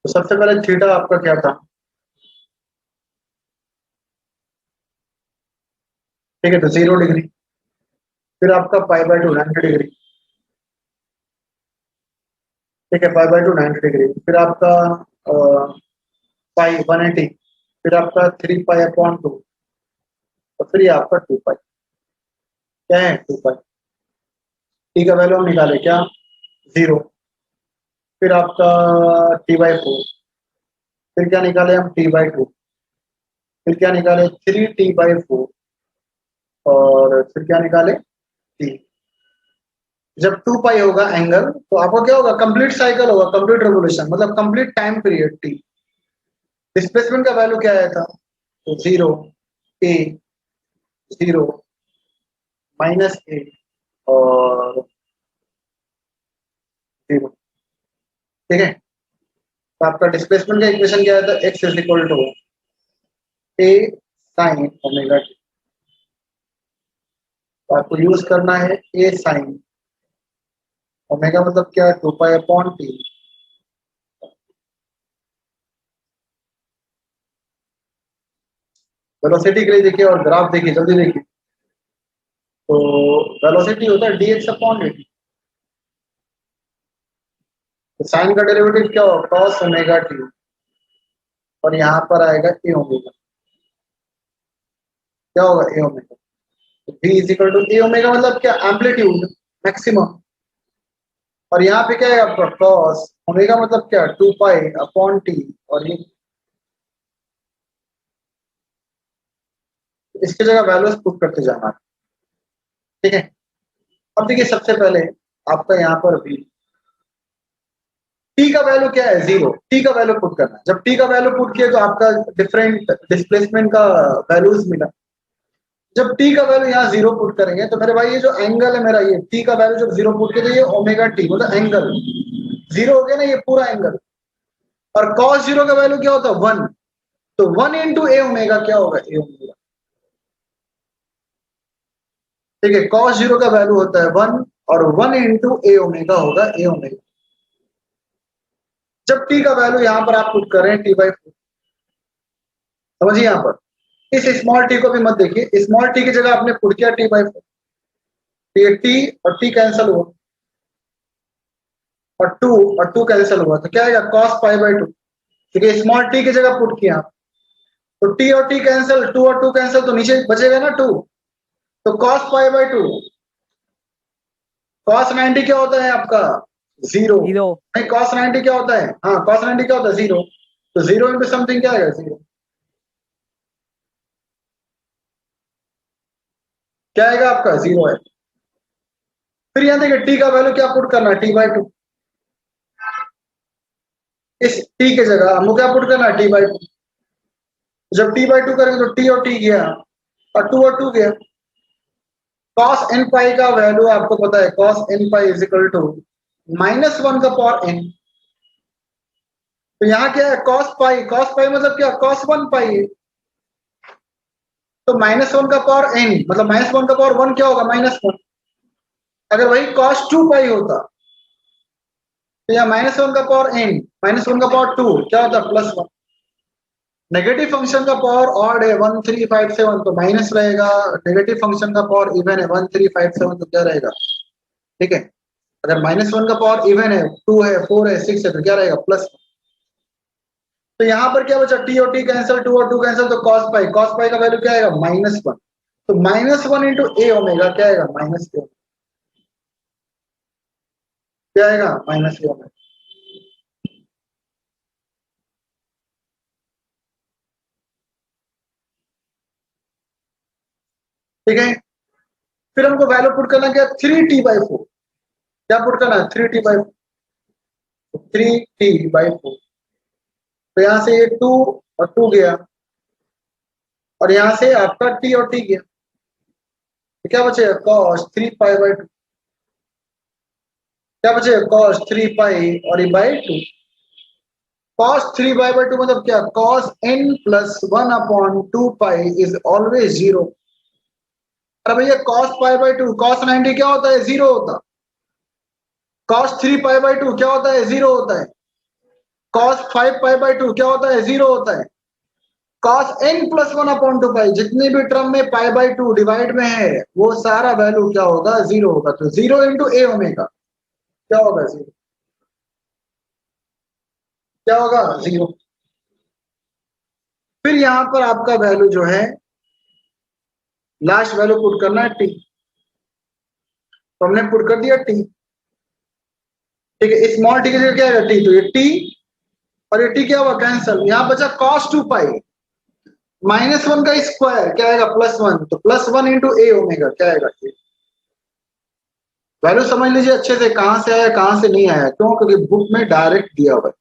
तो सबसे पहले थीटा आपका क्या था, ठीक है, तो 0 डिग्री। फिर आपका पाई बाय टू 90 डिग्री, ठीक है, पाई बाय टू 90 डिग्री। फिर आपका पाई 180। फिर आपका 3 पाई अपॉन 2। और फिर ये आपका 2 पाई, क्या है 2 पाई। टी का वैल्यू हम निकाले क्या, 0। फिर आपका T/4। फिर क्या निकाले हम, T/2। फिर क्या निकाले 3T/4। और फिर क्या निकाले T। जब 2 पाई होगा एंगल, तो आपको क्या होगा, कंप्लीट साइकिल होगा, कंप्लीट रेवोल्यूशन, मतलब complete time period T। Displacement का वैल्यू क्या आया था, तो 0 A 0 -A और 0, ठीक है। तो आपका डिस्प्लेसमेंट का इक्वेशन क्या आया था, x is equal to A sin omega t. तो आपको यूज करना है A sin ओमेगा, मतलब क्या है 2 पाई अपॉन T। वेलोसिटी के लिए देखिए और ग्राफ देखिए, जल्दी देखिए। तो वेलोसिटी होता है dx/dt। तो साइन का डेरिवेटिव क्या होगा, cos ओमेगा टी। और यहाँ पर आएगा ए ओमेगा, क्या होगा ए ओमेगा। तो v is equal to A omega, मतलब क्या, एम्पलीट्यूड मैक्सिमम। और यहाँ पे क्या है आपका cos ओमेगा, मतलब क्या 2 पाई अपॉन T। और ये इसकी जगह वैल्यूज पुट करते जाना है, ठीक है। अब देखिए सबसे पहले आपका यहाँ पर v, टी का वैल्यू क्या है 0, टी का वैल्यू पुट करना है। जब टी का वैल्यू पुट किया तो आपका डिफरेंट डिस्प्लेसमेंट का वैल्यूज मिला। जब टी का वैल्यू यहाँ 0 पुट करेंगे तो मेरे भाई ये जो एंगल है मेरा, ये टी का वैल्यू जब 0 पुट किया तो ये ओमेगा टी, मतलब एंगल 0 हो गया ना, ये पूरा एंगल। और cos 0 का वैल्यू क्या होता है 1। तो 1 × ए ओमेगा क्या होगा, ए ओमेगा, ठीक है। cos 0 का वैल्यू होता है 1 और 1 × ए ओमेगा होगा ए ओमेगा। जब टी का वैल्यू यहाँ पर आप पुट कर रहे हैं T/4, समझिए यहाँ पर इस स्मॉल टी को भी मत देखिए, स्मॉल टी की जगह आपने पुट किया T/4। ये टी और टी कैंसिल हुआ, और 2 कैंसिल हुआ, तो क्या आएगा cos π/2। क्योंकि स्मॉल टी की जगह पुट किया, तो टी और टी कैंसिल, 2 और 2 कैंसिल, तो नीचे बचेगा ना 2। तो cos π/2। cos 90 क्या होता है आपका, 0। जीरो। नहीं, cos 90 क्या होता है, हाँ cos 90 क्या होता है 0। तो 0 इंटू समथिंग क्या आएगा 0, क्या आएगा आपका 0 है। फिर यहाँ देखिए टी का वैल्यू क्या पुट करना है, T/2। इस टी की जगह हमको क्या पुट करना है, T/2। जब T/2 करेंगे तो टी और टी गया, और 2 और 2 गया। cos n पाई का वैल्यू आपको पता है, cos n pi is equal to -1 का पावर n। तो यहाँ क्या है cos पाई मतलब क्या, cos 1 पाई है। तो -1 का पावर n मतलब -1 का पावर 1 क्या होगा, -1। अगर वही cos 2 पाई होता तो यहाँ -1 का पावर n -1 का पावर 2 क्या होता, +1। नेगेटिव फंक्शन का पावर ऑड है 1357, तो माइनस रहेगा। नेगेटिव फंक्शन का पावर इवन है 1357, तो क्या रहेगा, ठीक है। अगर -1 का पावर इवन है, 2 है, 4 है, 6 है, तो क्या रहेगा, +1। तो यहाँ पर क्या बचा, टी और टी कैंसिल, 2 और 2 कैंसिल, तो cos पाई का वैल्यू क्या आएगा, -1। तो -1 × ए ओमेगा क्या आएगा, -a। क्या आएगा, -a ओमेगा। ठीक है। फिर हमको वैल्यू पुट करना क्या, 3T/4। क्या पुट करना है, 3T/4। 3T/4। तो यहाँ से ये 2 और 2 गया, और यहाँ से आपका टी और टी गया, तो क्या बचेगा cos 3 पाई/2। क्या बचेगा cos 3 पाई और ये बाई 2। cos 3 पाई/2 मतलब क्या, cos n+1/2 pi is always 0। अरे भैया cos π/2, cos 90 क्या होता है, 0 होता। cos 3 पाई/2 क्या होता है, 0 होता है। cos 5 पाई बाई 2 क्या होता है, 0 होता है। cos n प्लस 1 अपॉन 2 पाई, जितने भी टर्म में पाई बाई 2 डिवाइड में है वो सारा वैल्यू क्या होगा, 0 होगा। तो 0 इंटू ए ओमेगा क्या होगा, 0 क्या होगा, 0। फिर यहां पर आपका वैल्यू जो है लास्ट वैल्यू पुट करना है टी, तो हमने पुट कर दिया टी। ठीक है, स्मॉल टी की जगह क्या है टी, तो ये टी और ये टी क्या हुआ, कैंसल। यहां बचा cos 2 पाई -1 का स्क्वायर क्या आएगा, +1, तो +1 इंटू ए ओमेगा क्या आएगा। वैल्यू समझ लीजिए अच्छे से, कहां से आया कहां से नहीं आया, क्यों, क्योंकि बुक में डायरेक्ट दिया हुआ है।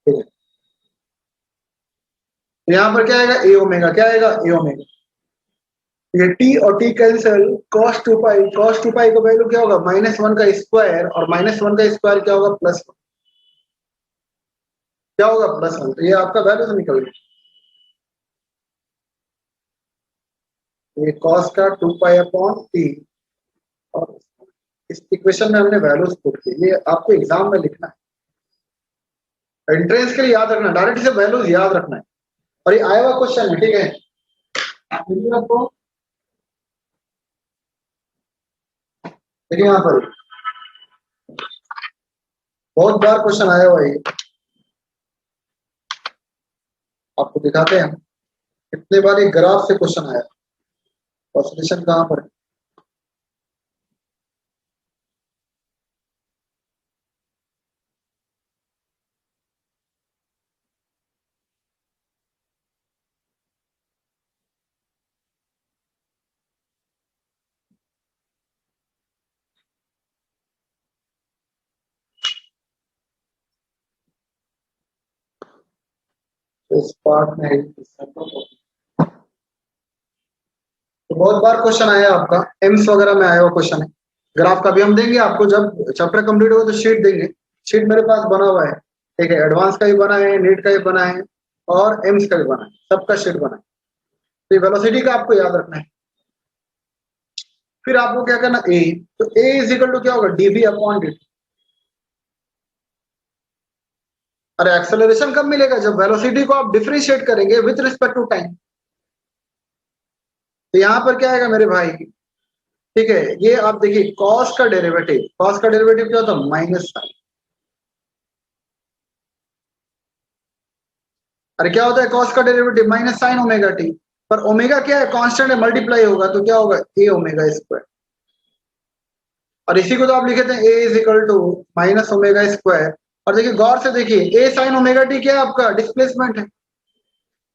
ठीक है, तो यहां पर क्या आएगा, ए ओमेगा क्या आएगा, ए ओमेगा। ये टी और टी कैंसिल, cos 2 पाई, cos 2 पाई का वैल्यू क्या होगा, -1 का स्क्वायर, और -1 का स्क्वायर क्या होगा, +1 क्या होगा, +1। तो ये आपका वैल्यू तो निकल गया। ये cos का 2 पाई अपॉन टी, और इस इक्वेशन में हमने वैल्यूज पुट की, ये आपको एग्जाम में लिखना है, एंट्रेंस के लिए याद रखना, डायरेक्ट से वैल्यूज याद रखना है, और ये आया हुआ क्वेश्चन है। ठीक है, आपको देखिए यहाँ पर बहुत बार क्वेश्चन आया हुआ है, आपको दिखाते हैं कितने बार एक ग्राफ से क्वेश्चन आया। और सॉल्यूशन कहाँ पर है, तो इस पार्ट में है। तो बहुत बार क्वेश्चन आया आपका, एम्स वगैरह में आया हुआ क्वेश्चन है। ग्राफ का भी हम देंगे आपको, जब चैप्टर कंप्लीट होगा तो शीट देंगे। शीट मेरे पास बना हुआ है, ठीक है, एडवांस का भी बना है, नीट का भी बना है, और एम्स का भी बना है, सबका शीट बना है। तो ये वेलोसिटी का आपको याद रखना है। फिर आपको क्या करना, ए, तो ए इज इक्वल टू क्या होगा, डीवी अपॉन डी। अरे एक्सेलरेशन कब मिलेगा, जब वेलोसिटी को आप डिफरेंशिएट करेंगे विथ रिस्पेक्ट टू टाइम। तो यहां पर क्या आएगा मेरे भाई, ठीक है, ये आप देखिए कॉस का डेरिवेटिव, कॉस का डेरिवेटिव क्या होता है, -साइन। अरे क्या होता है कॉस का डेरिवेटिव, -साइन ओमेगा टी, पर ओमेगा क्या है, कांस्टेंट है, मल्टीप्लाई होगा तो क्या होगा, ए ओमेगा स्क्वायर। और इसी को तो आप लिखे थे A is equal to minus omega square. और देखिए गौर से देखिए, ए साइन ओमेगा टी क्या है, आपका डिस्प्लेसमेंट है।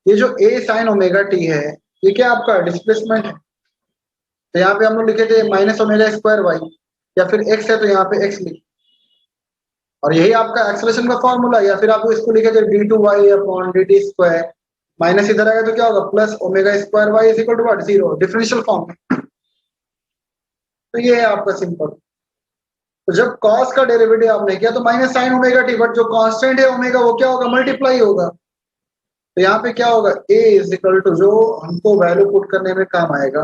ये जो ए साइन ओमेगा टी है, ये क्या आपका डिस्प्लेसमेंट है। तो यहाँ पे हम लोग लिखे थे -ओमेगा स्क्वायर वाई, या फिर एक्स है तो यहाँ पे एक्स लिखे, और यही आपका एक्सेलरेशन का फॉर्मूला। या फिर आप इसको लिखे थे d2y upon dt square, minus इधर आएगा तो क्या होगा, +omega square y is equal to what, 0, differential form में। तो ये है आपका सिंपल। तो जब कॉस का डेरिवेटिव आपने किया तो -साइन ओमेगा टी, बट जो कांस्टेंट है ओमेगा वो क्या होगा, मल्टीप्लाई होगा। तो यहाँ पे क्या होगा, ए इज इक्वल टू, जो हमको वैल्यू पुट करने में काम आएगा,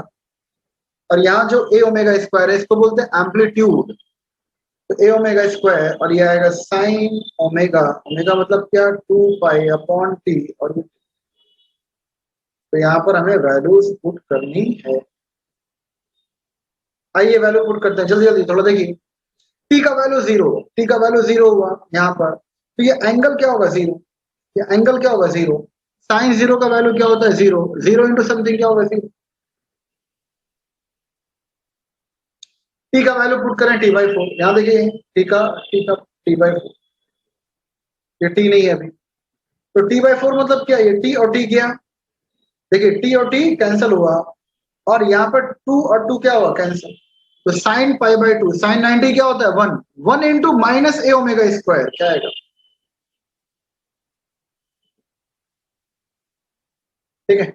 और यहाँ जो ए ओमेगा स्क्वायर है इसको बोलते हैं एम्पलीट्यूड। तो ए ओमेगा स्क्वायर, और ये आएगा साइन ओमेगा, ओमेगा मतलब क्या, 2 पाई अपॉन टी, और तो यहाँ पर हमें वैल्यूज पुट करनी है। आइए वैल्यू पुट करते हैं, जल्दी जल्दी थोड़ा देखिए। टी का वैल्यू 0, टी का वैल्यू 0 हुआ यहाँ पर, तो ये एंगल क्या होगा, 0, ये एंगल क्या होगा, 0। साइन 0 का वैल्यू क्या होता है, 0, 0 इंटू समथिंग क्या होगा, 0। टी का वैल्यू पुट करें t/4, यहाँ देखिए t/4, ये टी नहीं है अभी। तो t/4 मतलब क्या, ये टी और टी गया, देखिए टी और टी कैंसिल हुआ, और यहाँ पर 2 और 2 क्या हुआ, कैंसिल। तो साइन π/2, साइन 90 क्या होता है, 1, 1 इंटू -a ओमेगा स्क्वायर क्या आएगा। ठीक है,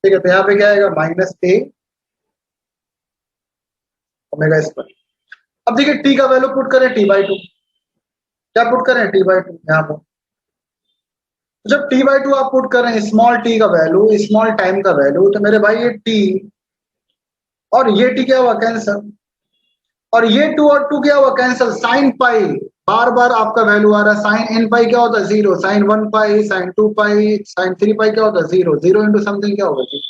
ठीक है, तो यहाँ पे क्या आएगा, -a ओमेगा स्क्वायर। अब देखिए टी का वैल्यू पुट करें t/2, क्या पुट करें, t/2 यहाँ पर। जब t/2 आप पुट करें, स्मॉल टी का वैल्यू, स्मॉल टाइम का वैल्यू, तो मेरे भाई ये टी और ये टी क्या हुआ, कैंसल। और ये 2 और 2 क्या हुआ, कैंसल। साइन पाई, बार बार आपका वैल्यू आ रहा है। साइन एन पाई क्या होता है, 0। साइन 1 पाई, साइन 2 पाई, साइन 3 पाई क्या होता है, 0। 0 इंटू समथिंग क्या होगा जी।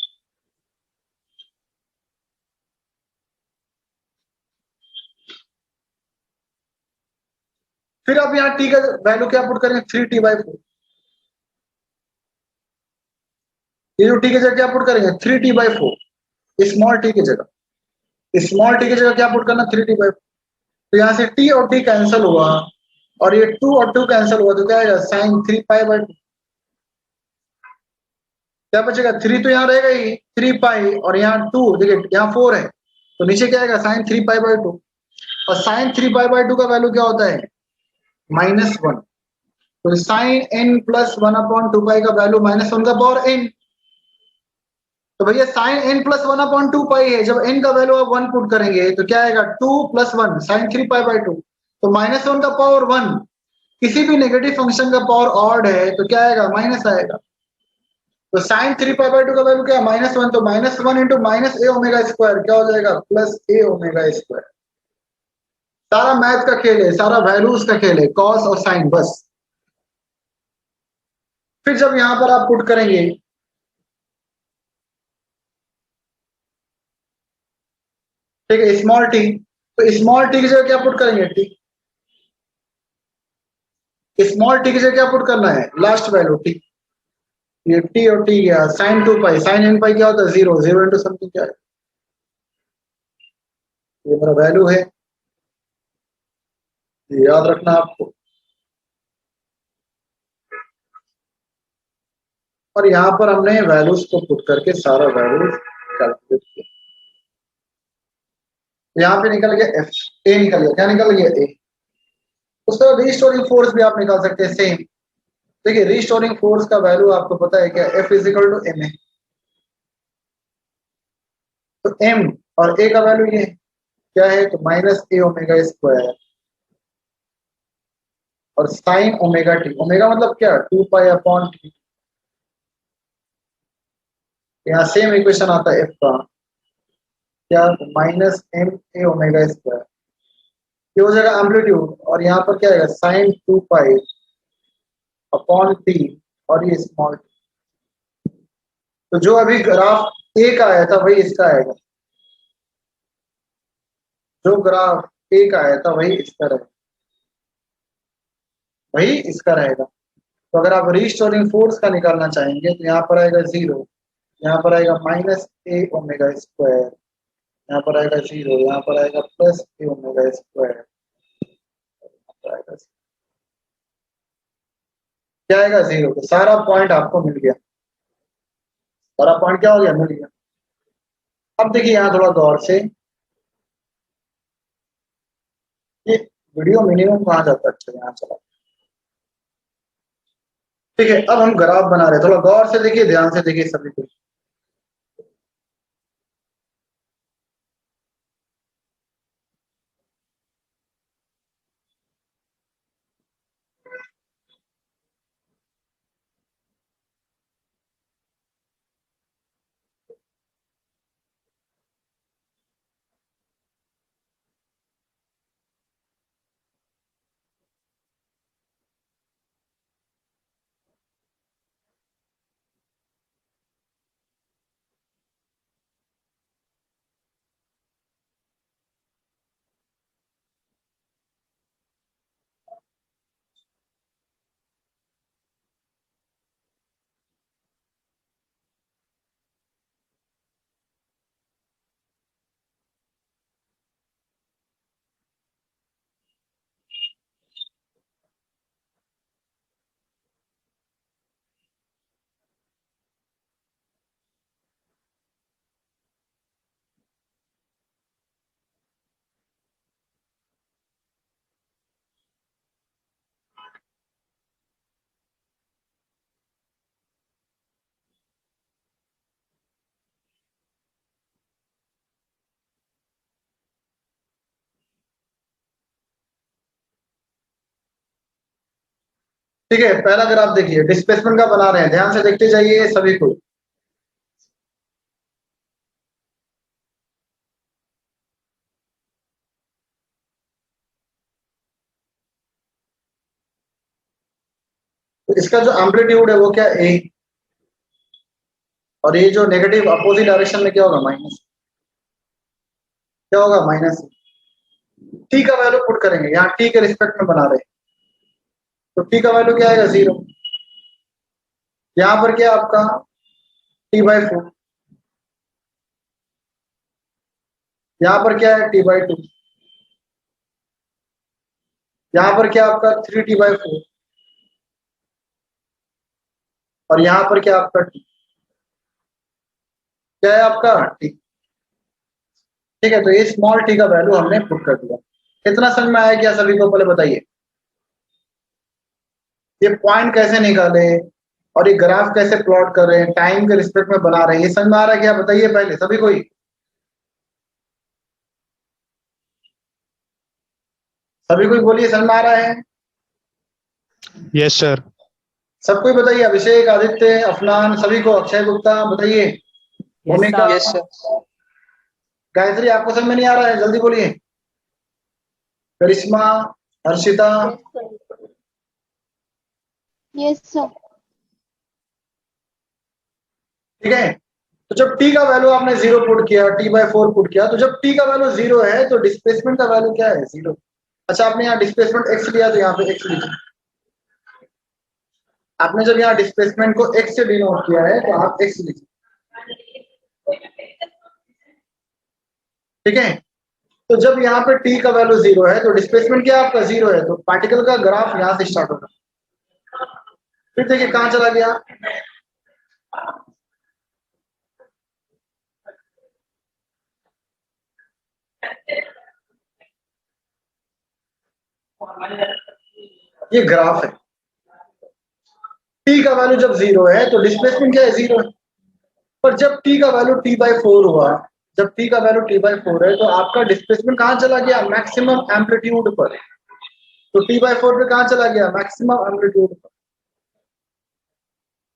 फिर आप यहाँ टी का वैल्यू क्या पुट करेंगे, 3t/4। ये जो टी की जगह क्या पुट करेंगे, 3t/4। स्मॉल टी की जगह, स्मॉल टी की जगह क्या पुट करना, 3t/4। तो यहाँ से टी और टी कैंसिल हुआ, और ये 2 और 2 कैंसिल हुआ, तो क्या आएगा, साइन 3π/2। क्या बचेगा, 3 तो यहाँ रहेगा ही, 3π, और यहाँ 2, देखिए यहाँ 4 है, तो नीचे क्या आएगा, साइन 3π/2। और साइन 3π/2 का वैल्यू क्या होता है, -1। तो साइन n प्लस 1/2 पाई का वैल्यू -1 का पावर n। तो भैया साइन n प्लस 1/2 पाई है, जब n का वैल्यू आप 1 पुट करेंगे तो क्या आएगा, 2 + 1 साइन 3π/2। तो -1 का पावर 1, किसी भी नेगेटिव फंक्शन का पावर ऑड है तो क्या आएगा, माइनस आएगा। तो साइन 3π/2 का वैल्यू क्या है, -1। तो -1 इंटू -a⍵² क्या हो जाएगा, +a⍵²। सारा मैथ का खेल है, सारा वैल्यूज का खेल है, कॉस और साइन बस। फिर जब यहां पर आप पुट करेंगे, ठीक है, स्मॉल टी, तो स्मॉल टी की जगह क्या पुट करेंगे, टी। स्मॉल टी की जगह क्या पुट करना है, लास्ट वैल्यू टी। ये टी और टी गया, साइन 2π, साइन n पाई क्या होता है, 0। 0 इंटू समथिंग क्या है, ये मेरा वैल्यू है, ये याद रखना आपको। और यहाँ पर हमने वैल्यूज को पुट करके सारा वैल्यू कैलकुलेट किया। यहाँ पे निकल गया एफ, ए निकल गया, क्या निकल गया, ए। उसका रीस्टोरिंग फोर्स भी आप निकाल सकते हैं सेम। देखिए रीस्टोरिंग फोर्स का वैल्यू आपको पता है क्या, F is equal to M A. तो एम और ए का वैल्यू ये क्या है, तो -a⍵²। और साइन ओमेगा टी, ओमेगा मतलब क्या, 2π/t। यहाँ सेम इक्वेशन आता है एफ का, क्या, -m a⍵²। ये हो जाएगा एम्पलीट्यूड, और यहाँ पर क्या आएगा, साइन 2π/t, और ये स्मॉल टी। तो जो अभी ग्राफ ए का आया था वही इसका आएगा, जो ग्राफ ए का आया था वही इसका रहेगा, वही इसका रहेगा। तो अगर आप रीस्टोरिंग फोर्स का निकालना चाहेंगे तो यहाँ पर आएगा 0, यहाँ पर आएगा -a⍵², यहाँ पर आएगा 0, यहाँ पर आएगा +a⍵², क्या आएगा, 0। तो सारा पॉइंट आपको मिल गया, सारा पॉइंट क्या हो गया, मिल गया। अब देखिए यहाँ थोड़ा गौर से, ये वीडियो मिनिमम कहाँ जाता है, अच्छा यहाँ चला, ठीक है। अब हम ग्राफ बना रहे हैं, थोड़ा गौर से देखिए, ध्यान से देखिए सभी को। ठीक है, पहला ग्राफ देखिए, डिस्प्लेसमेंट का बना रहे हैं, ध्यान से देखते जाइए सभी को। इसका जो एम्पलीट्यूड है वो क्या ए, और ये जो नेगेटिव अपोजिट डायरेक्शन में क्या होगा माइनस, क्या होगा माइनस। टी का वैल्यू पुट करेंगे, यहाँ टी के रिस्पेक्ट में बना रहे हैं, तो टी का वैल्यू क्या आएगा 0। यहाँ पर क्या आपका t/4, यहाँ पर क्या है t/2, यहाँ पर क्या आपका 3t/4, और यहाँ पर क्या आपका t, क्या है आपका t। ठीक है, तो ये स्मॉल t का वैल्यू हमने पुट कर दिया। कितना समझ में आया क्या सभी को, पहले बताइए। ये पॉइंट कैसे निकाले और ये ग्राफ कैसे प्लॉट कर रहे हैं, टाइम के रिस्पेक्ट में बना रहे हैं, ये समझ में आ रहा है क्या, बताइए पहले सभी कोई। सभी कोई बोलिए, समझ में आ रहा है। Yes sir. सब कोई बताइए, अभिषेक, आदित्य, अफनान, सभी को, अक्षय गुप्ता बताइए, भूमिका, यस सर। गायत्री आपको समझ में नहीं आ रहा है, जल्दी बोलिए। करिश्मा, हर्षिता, यस सर। ठीक है। तो जब t का वैल्यू आपने 0 पुट किया, t/4 पुट किया, तो जब t का वैल्यू 0 है तो डिस्प्लेसमेंट का वैल्यू क्या है 0। अच्छा, आपने यहाँ डिस्प्लेसमेंट x लिया तो यहाँ पे x लिखिए। आपने जब यहाँ डिस्प्लेसमेंट को x से डिनोट किया है तो आप x लिखिए, ठीक है। तो जब यहाँ पे t का वैल्यू 0 है तो डिस्प्लेसमेंट क्या आपका 0 है, तो पार्टिकल का ग्राफ यहाँ से स्टार्ट होगा। फिर देखिए कहाँ चला गया, ये ग्राफ है। t का वैल्यू जब 0 है तो डिस्प्लेसमेंट क्या है 0 है, पर जब t का वैल्यू t/4 हुआ, जब t का वैल्यू t/4 है तो आपका डिस्प्लेसमेंट कहाँ चला गया, मैक्सिमम एम्पलीट्यूड पर। तो t/4 पे कहाँ चला गया, मैक्सिमम एम्पलीट्यूड पर।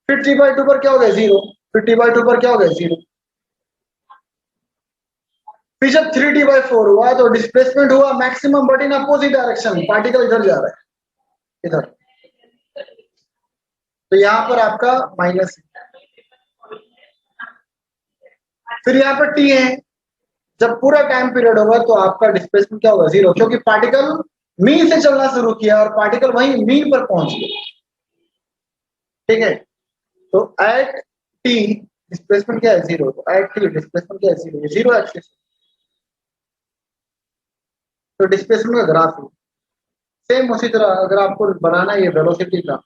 फिर t/2 पर क्या हो गया 0, फिर t/2 पर क्या हो गया 0। फिर जब 3t/4 हुआ तो डिस्प्लेसमेंट हुआ maximum but in opposite direction, particle इधर जा रहा है, इधर। तो यहाँ पर आपका माइनस है। फिर यहाँ पर t है, जब पूरा टाइम पीरियड होगा तो आपका डिस्प्लेसमेंट क्या होगा 0, क्योंकि पार्टिकल मीन से चलना शुरू किया और पार्टिकल वहीं मीन पर पहुंच गया, ठीक है। तो एट t डिस्प्लेसमेंट क्या है 0, तो एट t डिस्प्लेसमेंट क्या है 0, 0 एक्सिस। तो डिस्प्लेसमेंट का ग्राफ है सेम उसी तरह। अगर आपको बनाना है ये वेलोसिटी का,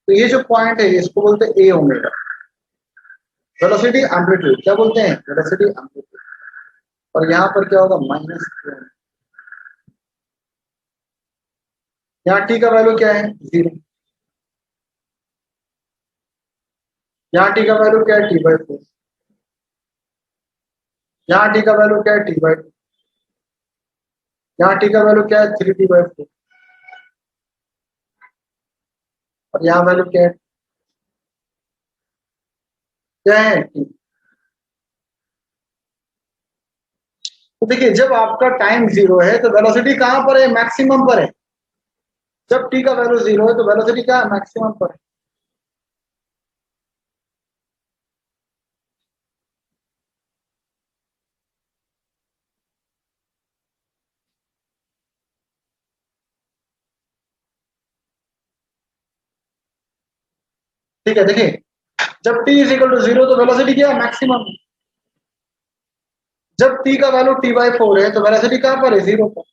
तो ये जो पॉइंट है इसको बोलते हैं ए ओमेगा, वेलोसिटी एम्पलीट्यूड, क्या बोलते हैं, वेलोसिटी एम्पलीट्यूड। और यहाँ पर क्या होगा माइनस, यहाँ टी का वैल्यू क्या है 0, यहाँ टी का वैल्यू क्या है t/4, यहाँ टी का वैल्यू क्या है t/2, यहाँ टी का वैल्यू क्या है 3t/4, और यहाँ वैल्यू क्या है t। तो देखिए जब आपका टाइम 0 है तो वेलोसिटी कहाँ पर है, मैक्सिमम पर है। जब t का वैल्यू 0 है तो वेलोसिटी क्या है, मैक्सिमम पर है। ठीक है, देखिए जब t इज इक्वल टू 0 तो वेलोसिटी क्या है, मैक्सिमम। जब t का वैल्यू t/4 है तो वेलोसिटी कहाँ पर है, 0 पर।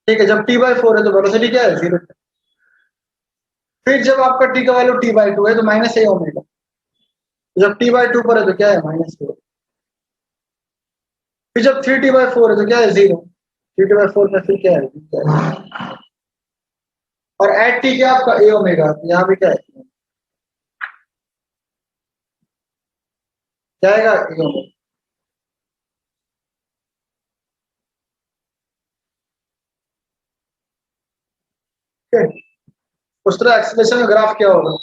ठीक है, जब t/4 है तो वेलोसिटी क्या है 0 पर। फिर जब आपका t का वैल्यू t/2 है तो माइनस ए ओमेगा, जब t/2 पर है तो क्या है -2। फिर जब 3t/4 है तो क्या है 0, 3t/4 में फिर क्या है। और एट टी क्या आपका ए ओमेगा, तो यहाँ पे क्या है, क्या आएगा ए ओमेगा। ठीक है, उस तरह एक्सीलरेशन का ग्राफ क्या होगा,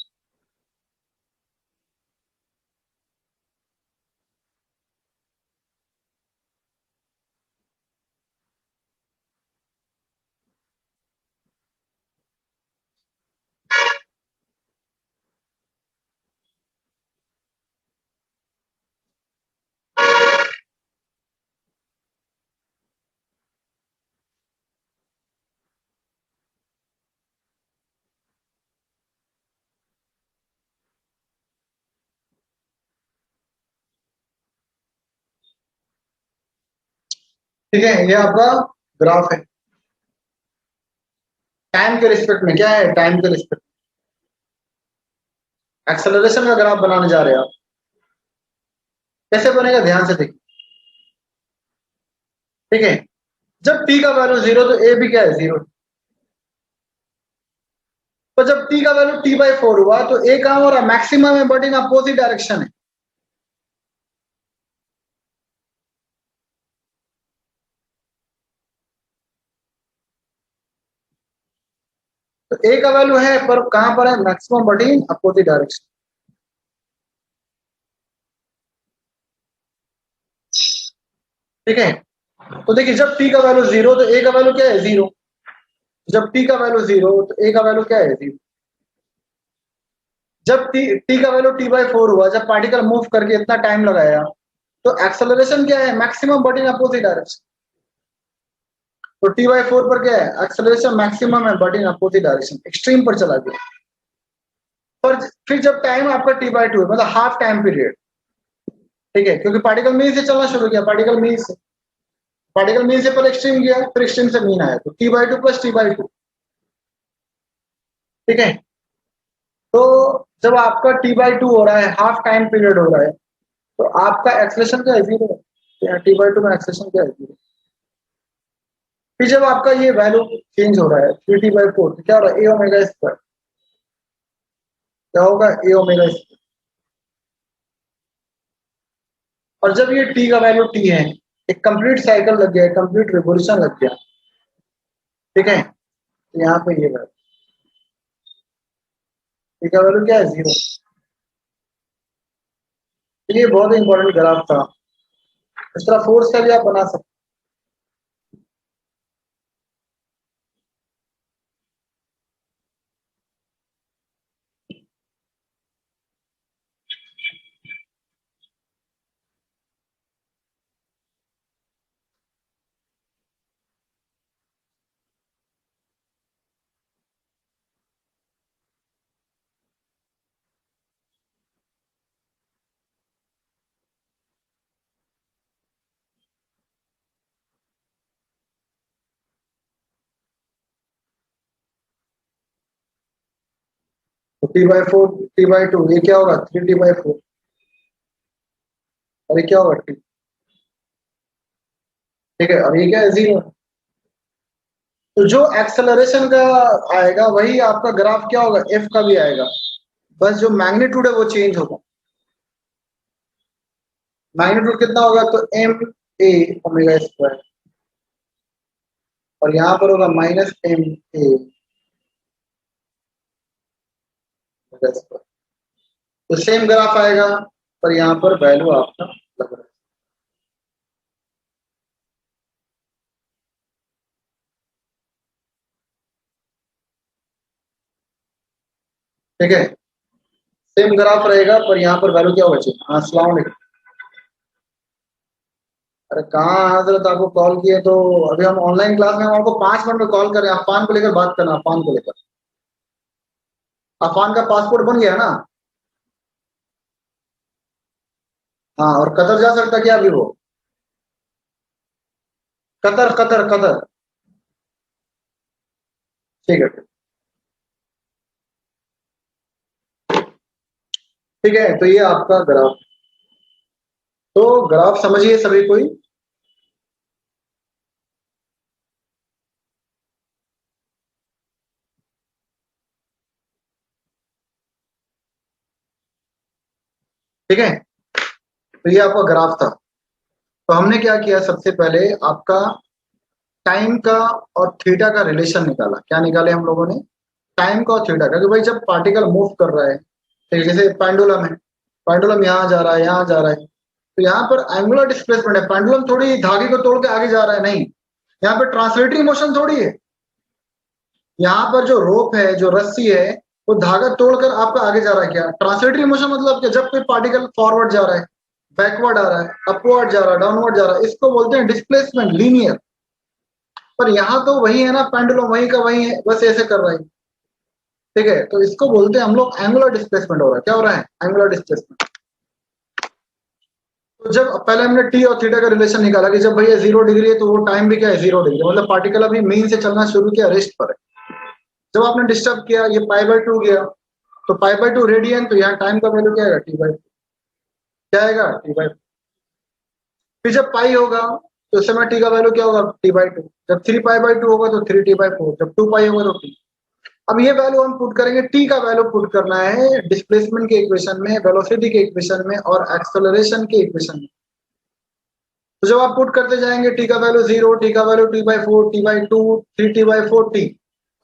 ठीक है, ये आपका ग्राफ है। टाइम के रिस्पेक्ट में क्या है, टाइम के रिस्पेक्ट एक्सेलरेशन का ग्राफ बनाने जा रहे हैं आप। कैसे बनेगा ध्यान से देखिए। ठीक है, जब t का वैल्यू 0 तो a भी क्या है 0। तो जब t का वैल्यू t/4 हुआ तो a कहां हो रहा है, मैक्सिमम है बट इन अपोजिट डायरेक्शन है। तो a का वैल्यू है पर कहां पर है, maximum but in opposite direction. ठीक है, तो देखिए जब t का वैल्यू 0 तो a का वैल्यू क्या है 0। जब t का वैल्यू 0 तो a का वैल्यू क्या है 0। जब t का वैल्यू t/4 हुआ, जब पार्टिकल मूव करके इतना टाइम लगाया तो एक्सेलरेशन क्या है, maximum but in opposite direction. तो t/4 पर क्या है, एक्सेलरेशन मैक्सिमम है but in opposite direction, extreme पर चला गया। पर फिर जब टाइम आपका t/2 मतलब हाफ टाइम पीरियड, ठीक है, क्योंकि पार्टिकल मीन से चलना शुरू किया, पार्टिकल मीन से पहले एक्सट्रीम गया, फिर एक्सट्रीम से मीन आया, तो t/2 प्लस t/2। ठीक है, तो जब आपका t/2 हो रहा है, हाफ टाइम पीरियड हो रहा है, तो आपका एक्सेलरेशन क्या है 0। t/2 में एक्सेलरेशन क्या है 0। फिर जब आपका ये वैल्यू चेंज हो रहा है 3t/4 तो क्या हो रहा है, a ओमेगा स्क्वायर। क्या होगा, a ओमेगा स्क्वायर। और जब ये t का वैल्यू t है, एक कंप्लीट साइकिल लग गया, कंप्लीट रिवोल्यूशन लग गया। ठीक है, तो यहाँ पे ये वैल्यू t का वैल्यू क्या है 0। ये बहुत इंपॉर्टेंट ग्राफ था। इस तरह फोर्स का भी आप बना सकते। तो t/4 t/2 ये क्या होगा 3t/4 और ये क्या होगा t। ठीक है, और ये क्या है 0। तो जो एक्सेलरेशन का आएगा वही आपका ग्राफ क्या होगा, एफ का भी आएगा, बस जो मैग्नीट्यूड है वो चेंज होगा। मैग्नीट्यूड कितना होगा, तो एम ए ओमेगा स्क्वायर, और यहाँ पर होगा minus M A omega square. तो सेम ग्राफ आएगा पर यहाँ पर वैल्यू आपका लग रहा है। ठीक है, सेम ग्राफ रहेगा पर यहाँ पर वैल्यू क्या होगा चेंज। हाँ अस्सलाम वालेकुम। अरे कहाँ हजरत, आपको कॉल किए तो अभी हम ऑनलाइन क्लास में, हम आपको 5 मिनट में कॉल कर रहे हैं। अफान को लेकर बात करना, अफान को लेकर। अफान का पासपोर्ट बन गया ना। हाँ, और कतर जा सकता क्या अभी वो, कतर कतर कतर। ठीक है, ठीक है, तो ये आपका ग्राफ। तो ग्राफ समझिए सभी कोई। ठीक है, तो ये आपका ग्राफ था। तो हमने क्या किया, सबसे पहले आपका टाइम का और थीटा का रिलेशन निकाला। क्या निकाले हम लोगों ने, टाइम का और थीटा का, कि भाई जब पार्टिकल मूव कर रहा है, ठीक है, जैसे पेंडुलम है, पेंडुलम यहाँ जा रहा है, यहाँ जा रहा है, तो यहाँ पर एंगुलर डिस्प्लेसमेंट है। पेंडुलम थोड़ी धागे को तोड़ के आगे जा रहा है, नहीं, यहाँ पर ट्रांसलेटरी मोशन थोड़ी है। यहाँ पर जो रोप है, जो रस्सी है, वो धागा तोड़कर आपका आगे जा रहा है। क्या ट्रांसलेटरी मोशन मतलब क्या, जब कोई पार्टिकल फॉरवर्ड जा रहा है, बैकवर्ड आ रहा है, अपवर्ड जा रहा है, डाउनवर्ड जा रहा है, इसको बोलते हैं डिस्प्लेसमेंट, लीनियर। पर यहाँ तो वही है ना, पेंडुलम वही का वही है, बस ऐसे कर रहा है। ठीक है, तो इसको बोलते हैं हम लोग एंगुलर डिस्प्लेसमेंट हो रहा है। क्या हो रहा है, एंगुलर डिस्प्लेसमेंट। तो जब पहले हमने टी और थीटा का रिलेशन निकाला कि जब भैया 0 डिग्री है तो वो टाइम भी क्या है 0 डिग्री, मतलब पार्टिकल अभी मीन से चलना शुरू किया, रेस्ट पर है। जब आपने डिस्टर्ब किया ये π/2 गया, तो π/2 रेडियन, तो यहाँ टाइम का वैल्यू क्या आएगा t/2, क्या आएगा t/2। फिर जब पाई होगा तो उस समय टी का वैल्यू क्या होगा t/2, जब 3π/2 होगा तो 3t/4, जब 2 पाई होगा तो t। अब ये वैल्यू हम पुट करेंगे, टी का वैल्यू पुट करना है डिस्प्लेसमेंट के इक्वेशन में, वेलोसिटी के इक्वेशन में और एक्सेलरेशन के इक्वेशन में। तो जब आप पुट करते जाएंगे टी का वैल्यू 0, टी का value t/4, t/2, 3t/4 t,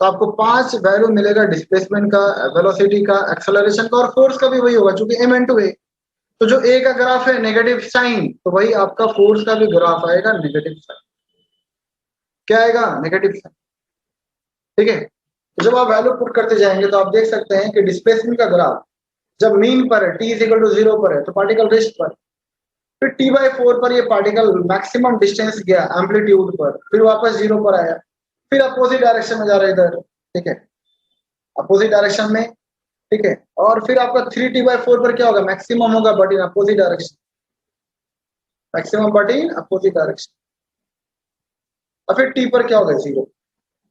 तो आपको 5 वैल्यू मिलेगा डिस्प्लेसमेंट का, वेलोसिटी का, एक्सेलरेशन का और फोर्स का भी वही होगा क्योंकि m×a। तो जो a का ग्राफ है नेगेटिव साइन, तो वही आपका फोर्स का भी ग्राफ आएगा नेगेटिव साइन। क्या आएगा नेगेटिव साइन, ठीक है। तो जब आप वैल्यू पुट करते जाएंगे तो आप देख सकते हैं कि डिस्प्लेसमेंट का ग्राफ जब मीन पर है t = 0 पर है तो पार्टिकल रेस्ट पर, फिर t/4 पर ये पार्टिकल मैक्सिमम डिस्टेंस गया एम्पलीट्यूड पर, फिर वापस 0 पर आया, फिर अपोजिट डायरेक्शन में जा रहा है इधर, ठीक है, अपोजिट डायरेक्शन में, ठीक है। और फिर आपका 3t/4 पर क्या होगा, मैक्सिमम होगा but in opposite direction, maximum but in opposite direction. और फिर t पर क्या होगा 0,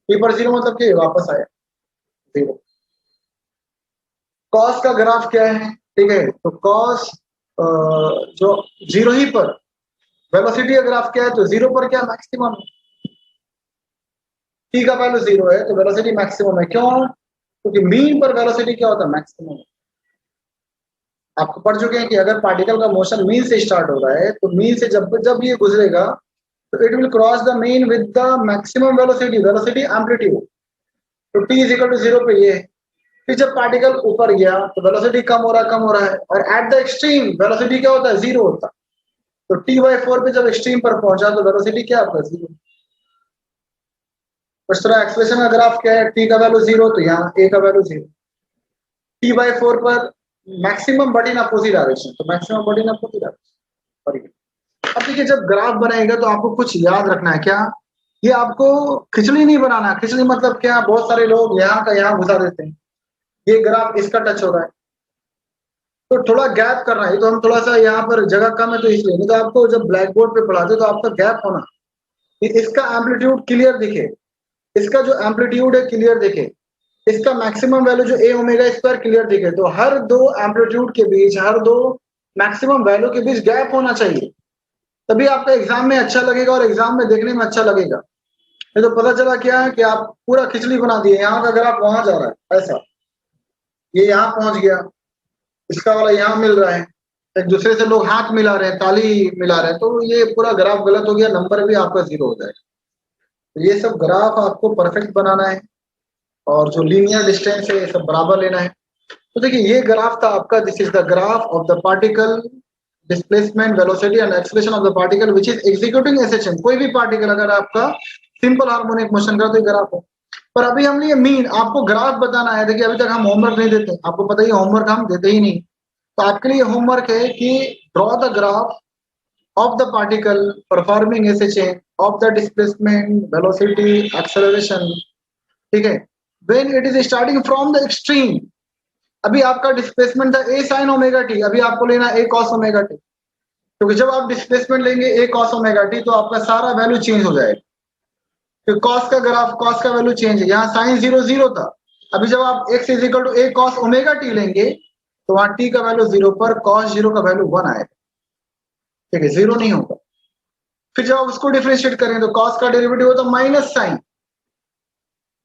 t पर 0 मतलब कि वापस आया 0। कॉस का ग्राफ क्या है, ठीक है, तो कॉस जो 0 ही पर, वेलोसिटी का ग्राफ क्या है, तो 0 पर क्या मैक्सिमम, टी का वैल्यू 0 है तो वेलोसिटी मैक्सिमम है, क्यों, क्योंकि मीन पर वेलोसिटी क्या होता है मैक्सिमम। आपको पढ़ चुके हैं कि अगर पार्टिकल का मोशन मीन से स्टार्ट हो रहा है तो मीन से जब जब ये गुजरेगा तो it will cross the mean with the maximum velocity, velocity amplitude, तो t = 0 पे ये है। फिर जब पार्टिकल ऊपर गया तो वेलोसिटी कम हो रहा है और एट द एक्सट्रीम वेलोसिटी क्या होता है 0 होता है, तो t/4 पे जब एक्सट्रीम पर पहुंचा तो वेलोसिटी क्या आपका 0। इस तरह एक्सप्रेशन का ग्राफ क्या है, t का वैल्यू 0 तो यहाँ a का वैल्यू 0, t/4 पर maximum but in opposite direction, तो maximum but in opposite direction. अब देखिए जब ग्राफ बनाएगा तो आपको कुछ याद रखना है, क्या, ये आपको खिचड़ी नहीं बनाना। खिचड़ी मतलब क्या, बहुत सारे लोग यहाँ का यहाँ घुसा देते हैं, ये ग्राफ इसका टच हो रहा है तो थोड़ा गैप करना है। तो हम थोड़ा सा यहाँ पर जगह कम है तो इसलिए, नहीं तो आपको जब ब्लैक बोर्ड पे पढ़ाते तो आपका गैप होना, इसका एम्पलीट्यूड क्लियर दिखे, इसका जो एम्पलीट्यूड है क्लियर दिखे, इसका मैक्सिमम वैल्यू जो a ओमेगा स्क्वायर क्लियर दिखे, तो हर दो एम्पलीट्यूड के बीच, हर दो मैक्सिमम वैल्यू के बीच गैप होना चाहिए, तभी आपका एग्जाम में अच्छा लगेगा और एग्जाम में देखने में अच्छा लगेगा। नहीं तो पता चला क्या है कि आप पूरा खिचड़ी बना दिए, यहाँ का ग्राफ वहां जा रहा है ऐसा, ये यहाँ पहुंच गया, इसका वाला यहाँ मिल रहा है, एक दूसरे से लोग हाथ मिला रहे हैं, ताली मिला रहे हैं, तो ये पूरा ग्राफ गलत हो गया, नंबर भी आपका 0 हो जाएगा। तो ये सब ग्राफ आपको परफेक्ट बनाना है और जो लीनियर डिस्टेंस है ये सब बराबर लेना है। तो देखिए ये ग्राफ था आपका, this is the graph of the particle displacement, velocity and acceleration of the particle which is executing SHM. कोई भी पार्टिकल अगर आपका सिंपल हार्मोनिक मोशन का तो ये ग्राफ है। पर अभी हमने ये मीन आपको ग्राफ बताना है। देखिए अभी तक हम होमवर्क नहीं देते, आपको पता ही होमवर्क हम देते ही नहीं, तो आपके लिए होमवर्क है कि draw the graph of the particle performing SHM of the displacement, velocity, acceleration, ठीक है, when it is starting from the extreme। अभी आपका डिस्प्लेसमेंट था a sin ओमेगा t, अभी आपको लेना a cos ओमेगा t, क्योंकि जब आप डिस्प्लेसमेंट लेंगे a cos ओमेगा t तो आपका सारा वैल्यू चेंज हो जाएगा। फिर cos का ग्राफ, cos का वैल्यू चेंज है, यहाँ sin 0 0 था, अभी जब आप x = a cos omega t लेंगे तो वहां t का वैल्यू 0 पर cos 0 का वैल्यू 1 आएगा, ठीक है, 0 नहीं होगा। फिर जब आप उसको डिफरेंशिएट करें तो cos का डेरिवेटिव होता है माइनस साइन,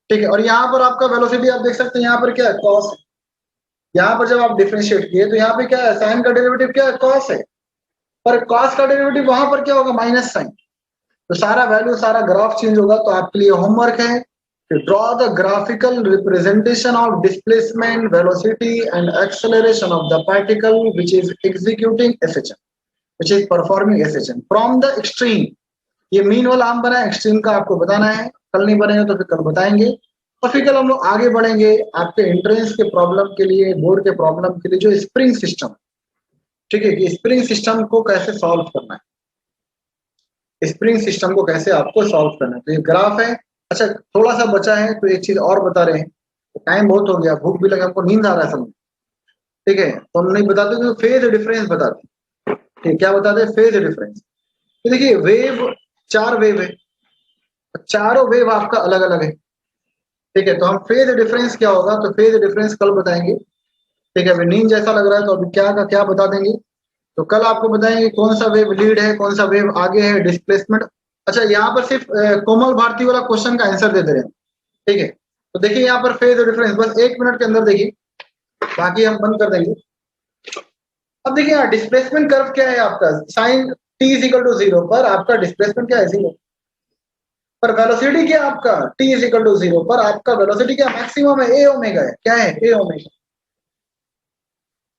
ठीक है, और यहाँ पर आपका वेलोसिटी आप देख सकते हैं, यहाँ पर क्या है cos है, यहाँ पर जब आप डिफरेंशिएट किए तो यहाँ पे क्या है, साइन का डेरिवेटिव क्या है cos है, पर cos का डेरिवेटिव वहां पर क्या होगा माइनस साइन, तो सारा वैल्यू, सारा ग्राफ चेंज होगा। तो आपके लिए होमवर्क है to draw the graphical representation of displacement, velocity and acceleration of the particle which is executing SHM, which is performing SHM from the extreme। ये मीन वाला हम बना, एक्सट्रीम का आपको बताना है, कल नहीं बनेगा तो फिर कल बताएंगे। और फिर कल हम लोग आगे बढ़ेंगे आपके एंट्रेंस के प्रॉब्लम के लिए, बोर्ड के प्रॉब्लम के लिए, जो स्प्रिंग सिस्टम, ठीक है, कि स्प्रिंग सिस्टम को कैसे सॉल्व करना है, स्प्रिंग सिस्टम को कैसे आपको सॉल्व करना है। तो ये ग्राफ है। अच्छा थोड़ा सा बचा है तो एक चीज और बता रहे हैं, टाइम बहुत हो गया, भूख भी लगा, हमको नींद आ रहा है समझ, ठीक है, तो हम नहीं बताते, फेज डिफरेंस बताते, ठीक, क्या बताते हैं? Phase difference. तो देखिए वेव, 4 वेव है, चारों वेव आपका अलग अलग है। ठीक है, तो हम फेज डिफरेंस क्या होगा, तो फेज डिफरेंस कल बताएंगे। ठीक है, अभी नींद जैसा लग रहा है तो अभी क्या का क्या बता देंगे। तो कल आपको बताएंगे कौन सा वेव लीड है, कौन सा वेव आगे है, डिस्प्लेसमेंट। अच्छा, यहाँ पर सिर्फ कोमल भारती वाला क्वेश्चन का आंसर दे दे रहे हैं। ठीक है, तो देखिए यहाँ पर फेज डिफरेंस बस 1 मिनट के अंदर देखिए, बाकी हम बंद कर देंगे। अब देखिए यहाँ डिस्प्लेसमेंट कर्व क्या है आपका, sine t is equal to 0 पर आपका डिस्प्लेसमेंट क्या है, 0। पर वेलोसिटी क्या है आपका, टी इज इक्वल टू 0 पर आपका वेलोसिटी क्या मैक्सिमम है, ए ओमेगा है। क्या है, ए ओमेगा।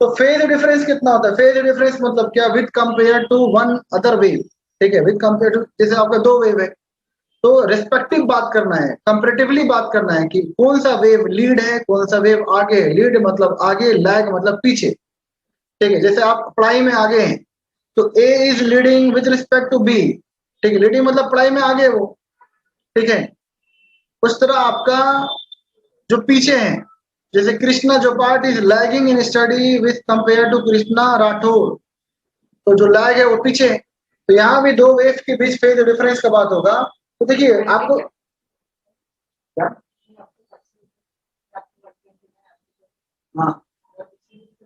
तो फेज डिफरेंस कितना होता है, फेज डिफरेंस मतलब क्या, with compare to one other wave. ठीक है, विद कंपेयर टू, जैसे आपका 2 वेव है तो रिस्पेक्टिव बात करना है, कंपैरेटिवली बात करना है कि कौन सा वेव लीड है, कौन सा वेव आगे है। लीड मतलब आगे, लैग मतलब पीछे। ठीक है, जैसे आप पढ़ाई में आगे हैं तो A is leading with respect to B. ठीक है, लीडिंग मतलब पढ़ाई में आगे है वो। ठीक है, उस तरह आपका जो पीछे है, जैसे कृष्णा जो part is lagging in study with compare to Krishna Rathore, तो जो लैग है वो पीछे है। तो यहाँ भी 2 वेव के बीच फेज डिफरेंस का बात होगा। तो देखिए आपको क्या, हाँ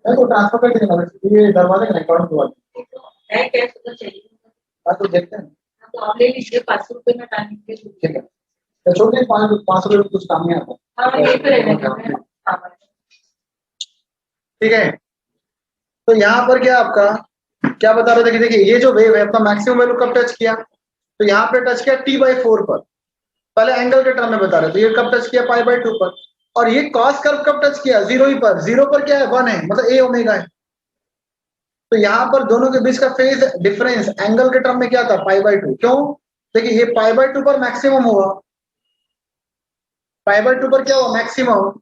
मैं तो ट्रांसफर कर देंगे, ये दरवाजे का अकाउंट हुआ है, कैश तो चाहिए। हाँ तो देखते हैं। तो आप ले लीजिए 500 रुपए में टाइम के। ठीक है, तो छोटे 500 रुपये कुछ काम नहीं आता। हाँ ये तो रहेगा। ठीक है, तो यहाँ पर क्या आपका क्या बता रहे थे कि देखिए ये जो वेव है अपना मैक्सिमम वैल्यू कब टच किया, तो यहाँ पे टच किया t/4 पर। पहले एंगल के टर्म में बता रहे थे, ये कब टच किया π/2 पर। और ये कॉस कर्व कब टच किया, 0 ही पर। 0 पर क्या है, 1 है, मतलब ए ओमेगा है। तो यहाँ पर दोनों के बीच का फेज डिफरेंस एंगल के टर्म में क्या था, π/2। क्यों, देखिए ये π/2 पर मैक्सिमम होगा, π/2 पर क्या हुआ, मैक्सिमम।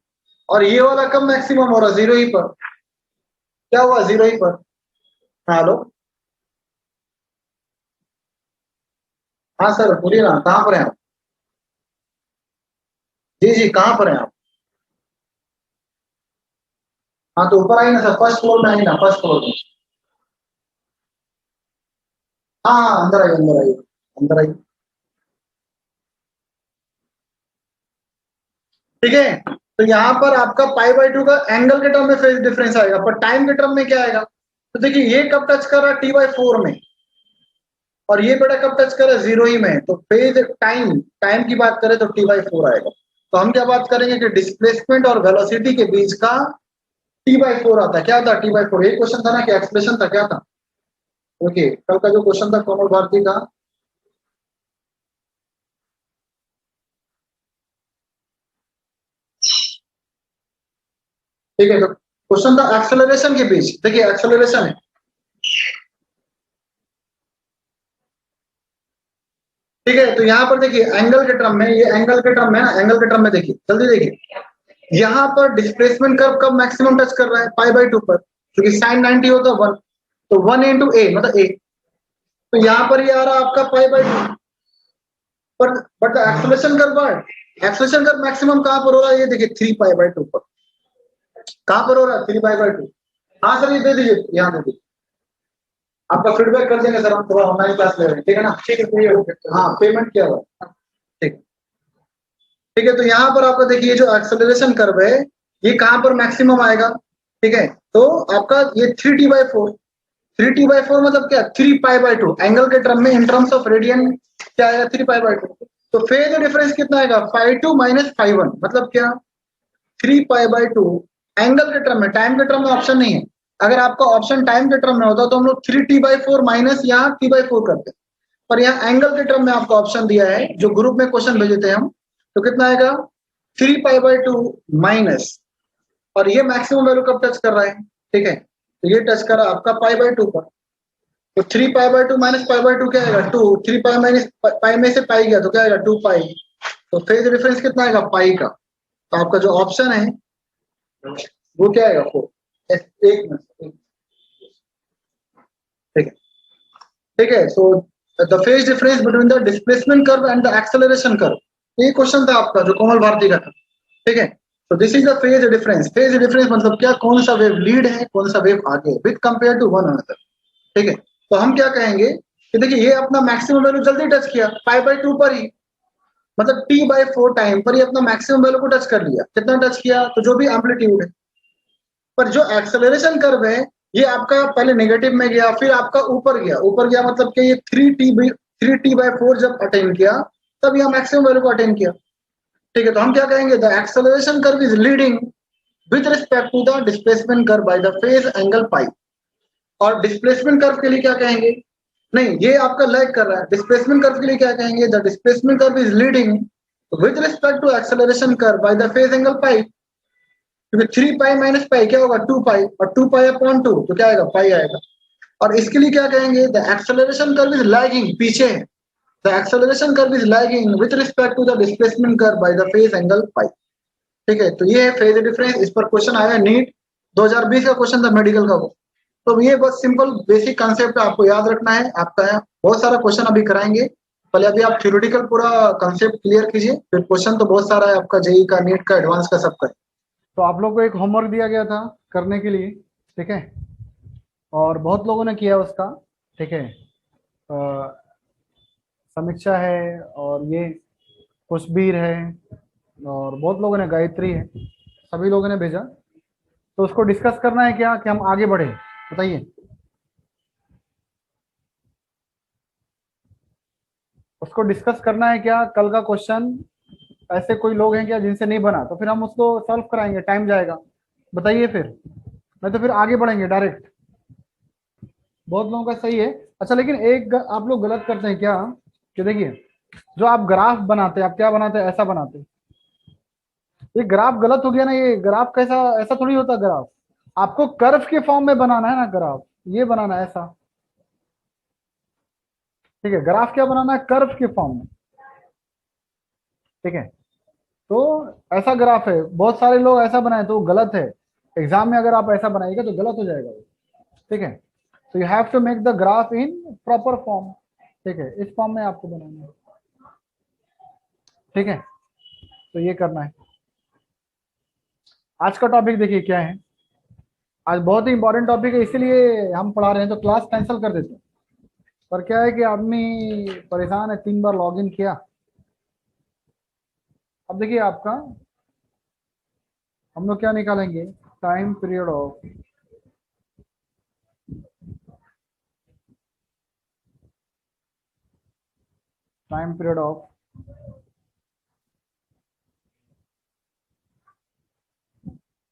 और ये वाला कब मैक्सिमम हो रहा, 0 ही पर। क्या हुआ, 0 ही पर। हेलो, हाँ सर बोलिए ना, कहाँ पर हैं आप? जी जी, कहाँ पर हैं आप? हाँ तो ऊपर आइए ना सर, फर्स्ट फ्लोर में आइए ना, फर्स्ट फ्लोर में। हाँ हाँ, अंदर आइए, अंदर आइए, अंदर आइए। ठीक है, तो यहाँ पर आपका π/2 का एंगल के टर्म में फेज डिफरेंस आएगा, पर टाइम के टर्म में क्या आएगा। तो देखिए ये कब टच कर रहा है, t/4 में, और ये बेटा कब टच कर रहा है, 0 ही में। तो फेज टाइम, टाइम की बात करें तो t/4 आएगा। तो हम क्या बात करेंगे कि डिस्प्लेसमेंट और वेलोसिटी के बीच का t/4 आता है। क्या था, t/4। ये क्वेश्चन था ना, कि एक्सप्रेशन था, क्या था। ओके, कल का जो क्वेश्चन था कोमल भारती का, ठीक है, तो क्वेश्चन था एक्सेलरेशन के बीच। देखिए एक्सेलरेशन है, ठीक है। तो यहाँ पर देखिए एंगल के टर्म में, ये एंगल के टर्म में ना, एंगल के टर्म में देखिए, जल्दी देखिए। यहाँ पर डिस्प्लेसमेंट कर्व कब मैक्सिमम टच कर रहा है, π/2 पर, क्योंकि साइन 90 होता है 1, तो 1 इंटू ए मतलब ए। तो यहाँ पर ये आ रहा है आपका π/2 पर, but acceleration curve, acceleration curve maximum कहाँ पर हो रहा है, ये देखिए 3π/2 पर। कहाँ पर हो रहा है, 3π/2। हाँ सर ये दे दीजिए, यहाँ दे दीजिए। आपका फीडबैक कर देंगे सर, हम थोड़ा ऑनलाइन क्लास ले रहे हैं, ठीक है ना। ठीक है, हाँ पेमेंट किया हुआ, ठीक। ठीक है, तो यहाँ पर आपका देखिए जो एक्सेलरेशन कर्व है ये कहाँ पर मैक्सिमम आएगा। ठीक है, तो आपका ये 3t/4, 3t/4 मतलब क्या, 3π/2 एंगल के टर्म में, इन टर्म्स ऑफ रेडियन क्या आएगा, 3π/2। तो फेज डिफरेंस कितना आएगा, φ2 माइनस φ1, मतलब क्या, 3π/2 एंगल के टर्म में। टाइम के टर्म में ऑप्शन नहीं है, अगर आपका ऑप्शन टाइम के टर्म में होता तो हम लोग 3t/4 माइनस यहाँ t/4 करते, पर यहाँ एंगल के टर्म में आपका ऑप्शन दिया है, जो ग्रुप में क्वेश्चन भेजे थे हम। तो कितना आएगा, 3π/2 माइनस, और ये मैक्सिमम वैल्यू कब टच कर रहा है, ठीक है, तो ये टच कर रहा है आपका π/2 पर। तो 3π/2 माइनस π/2 क्या आएगा, 2। 3π माइनस पाई में से पाई गया तो क्या आएगा, 2π। तो फेज डिफरेंस कितना आएगा, पाई का। तो आपका जो ऑप्शन है वो क्या आएगा, 4। एक मिनट, ठीक है, ठीक है। So the phase difference between the displacement curve and the acceleration curve, ये क्वेश्चन था आपका जो कोमल भारती का था। ठीक है, तो this is the phase difference. Phase difference मतलब क्या, कौन सा वेव लीड है, कौन सा वेव आगे, with compare to one another. ठीक है, तो हम क्या कहेंगे कि देखिए ये अपना मैक्सिमम वैल्यू जल्दी टच किया, 5/2 पर ही, मतलब t/4 टाइम पर ही अपना मैक्सिमम वैल्यू को टच कर लिया। कितना टच किया? तो जो भी एम्पलीट्यूड है। पर जो एक्सेलरेशन कर्व है ये आपका पहले नेगेटिव में गया, फिर आपका ऊपर गया। ऊपर गया मतलब कि ये 3t/4 जब अटेन किया तब यह मैक्सिमम वैल्यू को अटेन किया। ठीक है, तो हम क्या कहेंगे? The acceleration curve is leading with respect to the displacement curve by the phase angle pi. और डिस्प्लेसमेंट कर्व के लिए क्या कहेंगे? नहीं, ये आपका लैग कर रहा है। डिस्प्लेसमेंट कर्व के लिए क्या कहेंगे? The displacement curve is leading with respect to acceleration curve by the phase angle pi. क्योंकि 3 पाई माइनस पाई क्या होगा? 2 पाई, और 2 पाई/2 तो क्या आएगा? पाई आएगा। और इसके लिए क्या कहेंगे? The acceleration curve is lagging, पीछे है। The acceleration curve is lagging with respect to the displacement curve by the phase angle pi. ठीक है, तो ये है फेज डिफरेंस। इस पर क्वेश्चन आया नीट 2020 का क्वेश्चन था, मेडिकल का वो। तो ये बस सिंपल बेसिक कंसेप्ट आपको याद रखना है। आपका है बहुत सारा क्वेश्चन अभी कराएंगे, पहले अभी आप थ्योरेटिकल पूरा कंसेप्ट क्लियर कीजिए, फिर क्वेश्चन तो बहुत सारा है आपका, जेई का, नीट का, एडवांस का, सबका। तो आप लोग को एक होमवर्क दिया गया था करने के लिए, ठीक है, और बहुत लोगों ने किया उसका, ठीक है। समीक्षा है और ये खुशबीर है और बहुत लोगों ने, गायत्री है, सभी लोगों ने भेजा। तो उसको डिस्कस करना है क्या कि हम आगे बढ़े? बताइए। उसको डिस्कस करना है क्या? कल का क्वेश्चन ऐसे कोई लोग हैं क्या जिनसे नहीं बना? तो फिर हम उसको सॉल्व कराएंगे, टाइम जाएगा। बताइए फिर, नहीं तो फिर आगे बढ़ेंगे डायरेक्ट। बहुत लोगों का सही है। अच्छा, लेकिन एक आप लोग गलत करते हैं क्या कि देखिए, जो आप ग्राफ बनाते हैं, आप क्या बनाते हैं? ऐसा बनाते हैं। ये ग्राफ गलत हो गया ना। ये ग्राफ कैसा? ऐसा थोड़ी होता ग्राफ। आपको कर्व के फॉर्म में बनाना है ना ग्राफ, ये बनाना है ऐसा। ठीक है, ग्राफ क्या बनाना है? कर्व के फॉर्म में। ठीक है, तो ऐसा ग्राफ है। बहुत सारे लोग ऐसा बनाए तो वो गलत है। एग्जाम में अगर आप ऐसा बनाइएगा तो गलत हो जाएगा वो। ठीक है, तो you have to make the graph in proper form. ठीक है, इस फॉर्म में आपको बनाना है। ठीक है, तो ये करना है। आज का टॉपिक देखिए क्या है। आज बहुत ही इंपॉर्टेंट टॉपिक है, इसीलिए हम पढ़ा रहे हैं। तो क्लास कैंसिल कर देते हैं, पर क्या है कि आदमी परेशान है, 3 बार लॉगिन किया। अब देखिए आपका, हम लोग क्या निकालेंगे? Time period of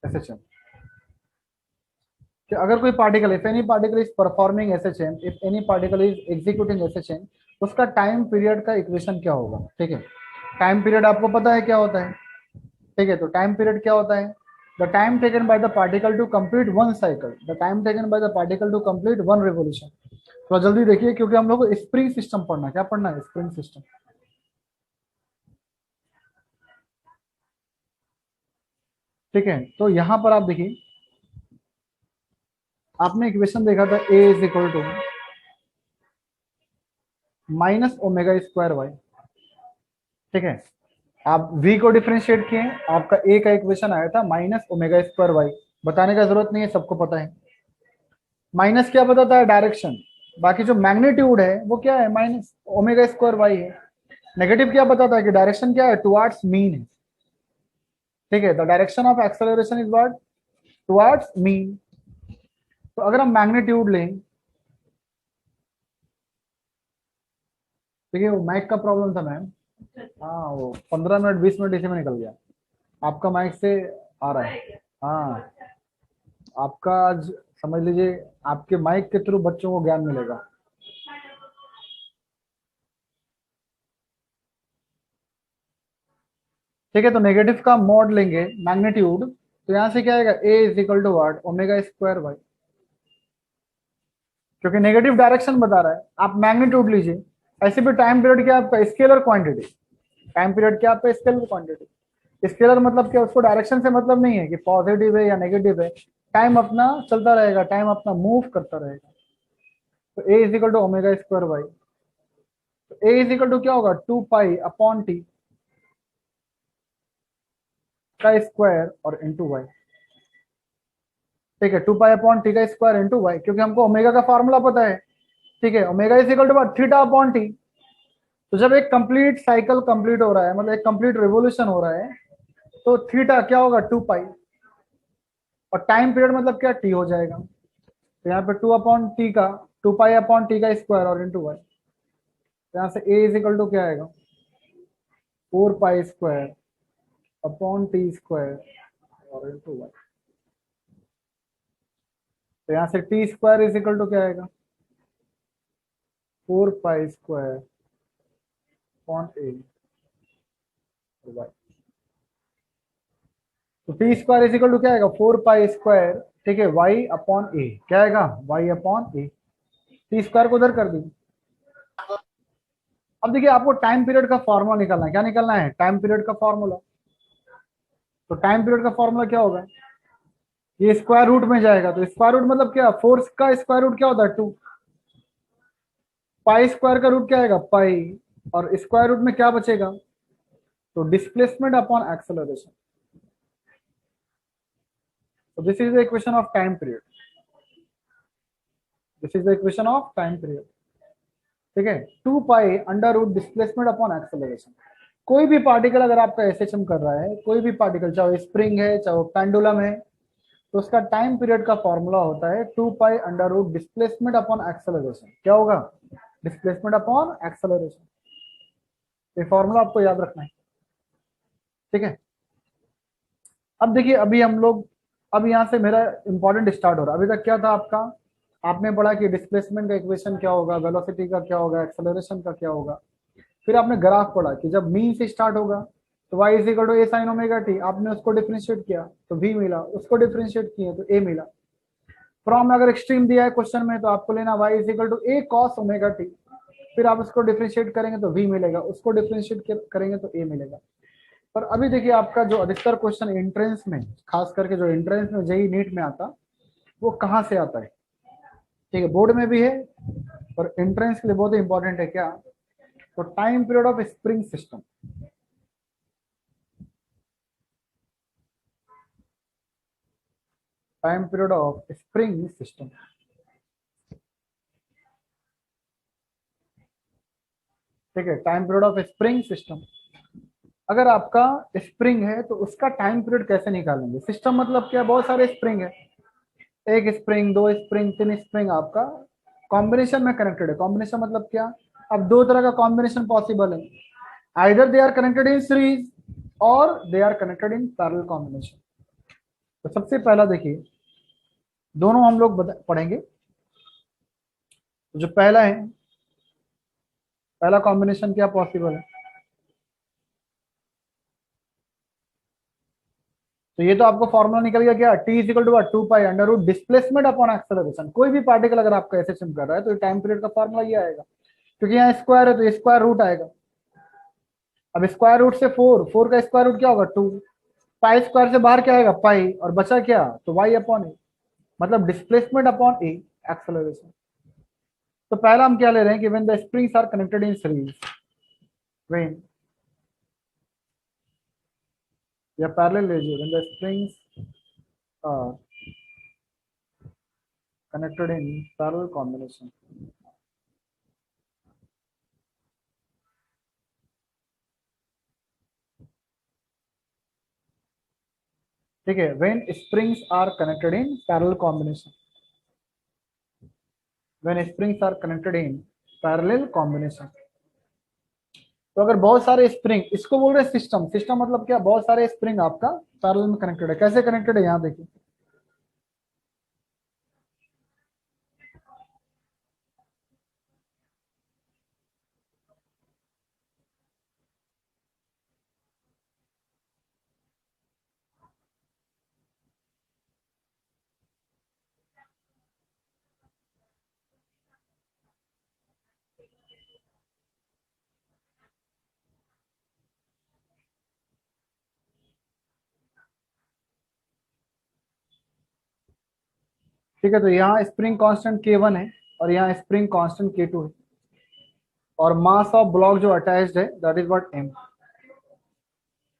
SHM। कि अगर कोई particle, if any particle is performing SHM, if any particle is executing SHM, उसका टाइम पीरियड का इक्वेशन क्या होगा? ठीक है, टाइम पीरियड आपको पता है क्या होता है? ठीक है, तो टाइम पीरियड क्या होता है? The time taken by the particle to complete one cycle, the time taken by the particle to complete one revolution. थोड़ा जल्दी देखिए, क्योंकि हम लोग को स्प्रिंग सिस्टम पढ़ना है। क्या पढ़ना है? Spring system. ठीक है, तो यहां पर आप देखिए, आपने इक्वेशन देखा था A is equal to -ω²y। ठीक है, आप v को डिफरेंशिएट किए, आपका A का इक्वेशन आया था -ω²y। बताने का जरूरत नहीं है, सबको पता है। माइनस क्या बताता है? डायरेक्शन। बाकी जो मैग्नीट्यूड है वो क्या है? -ω²y है। नेगेटिव क्या बताता है? कि डायरेक्शन क्या है? टुवर्ड्स मीन है। ठीक है, the direction of acceleration is what? Towards mean. तो अगर हम मैग्नीट्यूड लें, देखिए वो माइक का प्रॉब्लम था मैम। हाँ, वो 15 मिनट 20 मिनट इसी में निकल गया। आपका माइक से आ रहा है। हाँ, आपका आज समझ लीजिए, आपके माइक के थ्रू बच्चों को ज्ञान मिलेगा। ठीक है, तो नेगेटिव का मॉड लेंगे, मैग्नीट्यूड, तो यहां से क्या आएगा? A is equal to what? ω²y। क्योंकि नेगेटिव डायरेक्शन बता रहा है। आप मैग्नीट्यूड लीजिए। ऐसे भी टाइम पीरियड क्या आपका? Scalar quantity. टाइम पीरियड क्या आपका? Scalar quantity. स्केलर मतलब क्या? उसको डायरेक्शन से मतलब नहीं है कि पॉजिटिव है या नेगेटिव है। टाइम अपना चलता रहेगा, टाइम अपना मूव करता रहेगा। तो A is equal to ω²y। तो A इज इक्वल टू क्या होगा? 2 पाई/t का स्क्वायर और इंटू वाई। ठीक है, 2 पाई/t का स्क्वायर इंटू वाई, क्योंकि हमको ओमेगा का फॉर्मूला पता है। ठीक है, omega is equal to theta upon T. तो जब एक कंप्लीट साइकिल कंप्लीट हो रहा है, मतलब एक कंप्लीट रिवोल्यूशन हो रहा है, तो थीटा क्या होगा 2 पाई, और टाइम पीरियड मतलब क्या टी हो जाएगा। तो यहाँ पे 2 अपॉन टी का 2 पाई अपॉन टी का स्क्वायर और इंटू वाई। यहाँ से ए इज इक्वल टू क्या आएगा 4 pi square upon T square और इंटू वाई। तो यहाँ से T square is equal to क्या आएगा 4 pi square upon A Y. तो T square is equal to क्या आएगा 4 पाई स्क्वायर, ठीक है, वाई अपॉन ए, क्या आएगा वाई अपॉन ए। टी स्क्वायर को उधर कर दी। अब देखिए आपको टाइम पीरियड का फॉर्मूला निकालना है। क्या निकालना है टाइम पीरियड का फॉर्मूला। तो टाइम पीरियड का फॉर्मूला क्या होगा, ये स्क्वायर रूट में जाएगा। तो स्क्वायर रूट मतलब क्या, फोर्स का स्क्वायर रूट क्या होता है 2, पाई स्क्वायर का रूट क्या आएगा पाई, और स्क्वायर रूट में क्या बचेगा, तो displacement upon acceleration. So this is the equation of time period. This is the equation of time period. ठीक है, 2 pi under root displacement upon acceleration. कोई भी पार्टिकल अगर आपका एसएचएम कर रहा है, कोई भी पार्टिकल, चाहे स्प्रिंग है चाहे वो पेंडुलम है, तो उसका टाइम पीरियड का फॉर्मूला होता है 2 pi under root displacement upon acceleration. क्या होगा डिस्प्लेसमेंट अपॉन एक्सेलरेशन। ये फॉर्मूला आपको याद रखना है, ठीक है। अब देखिए अभी हम लोग, अब यहाँ से मेरा इंपॉर्टेंट स्टार्ट हो रहा है। अभी तक क्या था आपका, आपने पढ़ा कि डिस्प्लेसमेंट का इक्वेशन क्या होगा, वेलोसिटी का क्या होगा, एक्सेलरेशन का क्या होगा। फिर आपने ग्राफ पढ़ा कि जब मीन से स्टार्ट होगा तो y is equal to A sine omega T, आपने उसको डिफरेंशिएट किया तो v मिला, उसको डिफरेंशिएट किए तो a मिला। फ्रॉम अगर एक्सट्रीम दिया है क्वेश्चन में तो आपको लेना y is equal to A cos omega T, फिर आप उसको डिफरेंशिएट करेंगे तो v मिलेगा, उसको डिफरेंशिएट करेंगे तो a मिलेगा। पर अभी देखिए आपका जो अधिकतर क्वेश्चन एंट्रेंस में, खास करके जो एंट्रेंस में जेई नीट में आता, वो कहाँ से आता है, ठीक है, बोर्ड में भी है और एंट्रेंस के लिए बहुत इंपॉर्टेंट है। क्या, तो time period of spring system. Time period of spring system, ठीक है, time period of spring system. अगर आपका स्प्रिंग है तो उसका टाइम पीरियड कैसे निकालेंगे। सिस्टम मतलब क्या, बहुत सारे स्प्रिंग है, एक स्प्रिंग, 2 स्प्रिंग, 3 स्प्रिंग आपका कॉम्बिनेशन में कनेक्टेड है। कॉम्बिनेशन मतलब क्या, अब 2 तरह का कॉम्बिनेशन पॉसिबल है, either they are connected in series और they are connected in parallel combination. तो सबसे पहला देखिए, दोनों हम लोग पढ़ेंगे। जो पहला है, पहला कॉम्बिनेशन क्या पॉसिबल है, तो ये तो आपको फॉर्मूला निकल गया क्या, T is equal to 2 pi under root displacement upon acceleration. कोई भी पार्टिकल अगर आपका एसएचएम कर रहा है तो टाइम पीरियड का फॉर्मूला ये आएगा, क्योंकि यहाँ स्क्वायर है तो स्क्वायर रूट आएगा। अब स्क्वायर रूट से 4 का स्क्वायर रूट क्या होगा 2, पाई स्क्वायर से बाहर क्या आएगा पाई, और बचा क्या, तो वाई अपॉन ए, मतलब डिस्प्लेसमेंट अपॉन ए एक्सेलरेशन। तो पहला हम क्या ले रहे हैं कि when the springs are connected in series, when, या पैरेलल लीजिए, when the springs are connected in parallel combination, ठीक है, when springs are connected in parallel combination, when springs are connected in parallel combination। तो अगर बहुत सारे spring, इसको बोल रहे हैं सिस्टम। सिस्टम मतलब क्या, बहुत सारे स्प्रिंग आपका पैरेलल में कनेक्टेड है। कैसे कनेक्टेड है, यहाँ देखिए, ठीक है। तो यहाँ स्प्रिंग कांस्टेंट K1 है और यहाँ स्प्रिंग कांस्टेंट K2 है, और मास ऑफ ब्लॉक जो अटैच्ड है दैट इज व्हाट m,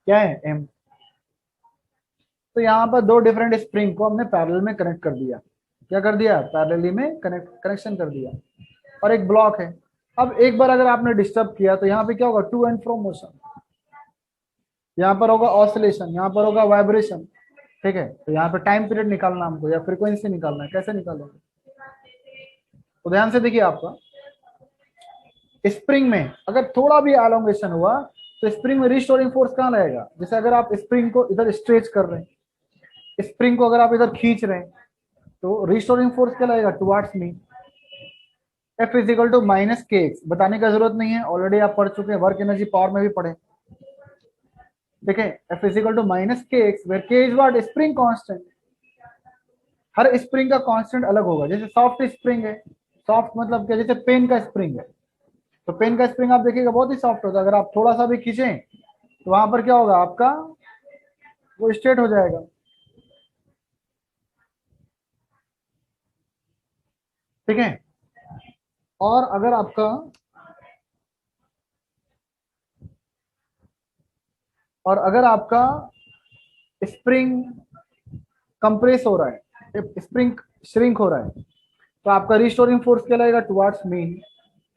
क्या है m। तो यहाँ पर 2 डिफरेंट स्प्रिंग को हमने पैरेलल में कनेक्ट कर दिया। क्या कर दिया, पैरेलली में कनेक्शन कर दिया। और एक ब्लॉक है। अब एक बार अगर आपने डिस्टर्ब किया तो यहाँ पे क्या होगा, टू एंड फ्रो मोशन, यहाँ पर होगा ऑसिलेशन, यहाँ पर होगा वाइब्रेशन। ठीक है, तो यहाँ पे टाइम पीरियड निकालना हमको या फ्रीक्वेंसी निकालना है, कैसे निकालोगे? तो ध्यान से देखिए, आपका स्प्रिंग में अगर थोड़ा भी एलोंगेशन हुआ तो स्प्रिंग में रिस्टोरिंग फोर्स कहाँ लगेगा? जैसे अगर आप स्प्रिंग को इधर स्ट्रेच कर रहे हैं, स्प्रिंग को अगर आप इधर खींच रहे हैं तो रिस्टोरिंग फोर्स क्या लगेगा? Towards me. F is equal to minus K X, बताने का जरूरत नहीं है, ऑलरेडी आप पढ़ चुके हैं, वर्क एनर्जी पावर में भी पढ़े। ठीक है, F is equal to minus K X, where K is what? Spring constant. हर स्प्रिंग का कांस्टेंट अलग होगा। जैसे सॉफ्ट स्प्रिंग है, सॉफ्ट मतलब क्या? जैसे पेन का स्प्रिंग है, तो पेन का स्प्रिंग आप देखिएगा बहुत ही सॉफ्ट होता है, अगर आप थोड़ा सा भी खींचें तो वहां पर क्या होगा आपका, वो स्ट्रेट हो जाएगा। ठीक है, और अगर आपका स्प्रिंग कंप्रेस हो रहा है, स्प्रिंग श्रिंक हो रहा है, तो आपका रिस्टोरिंग फोर्स क्या लगेगा? Towards mean.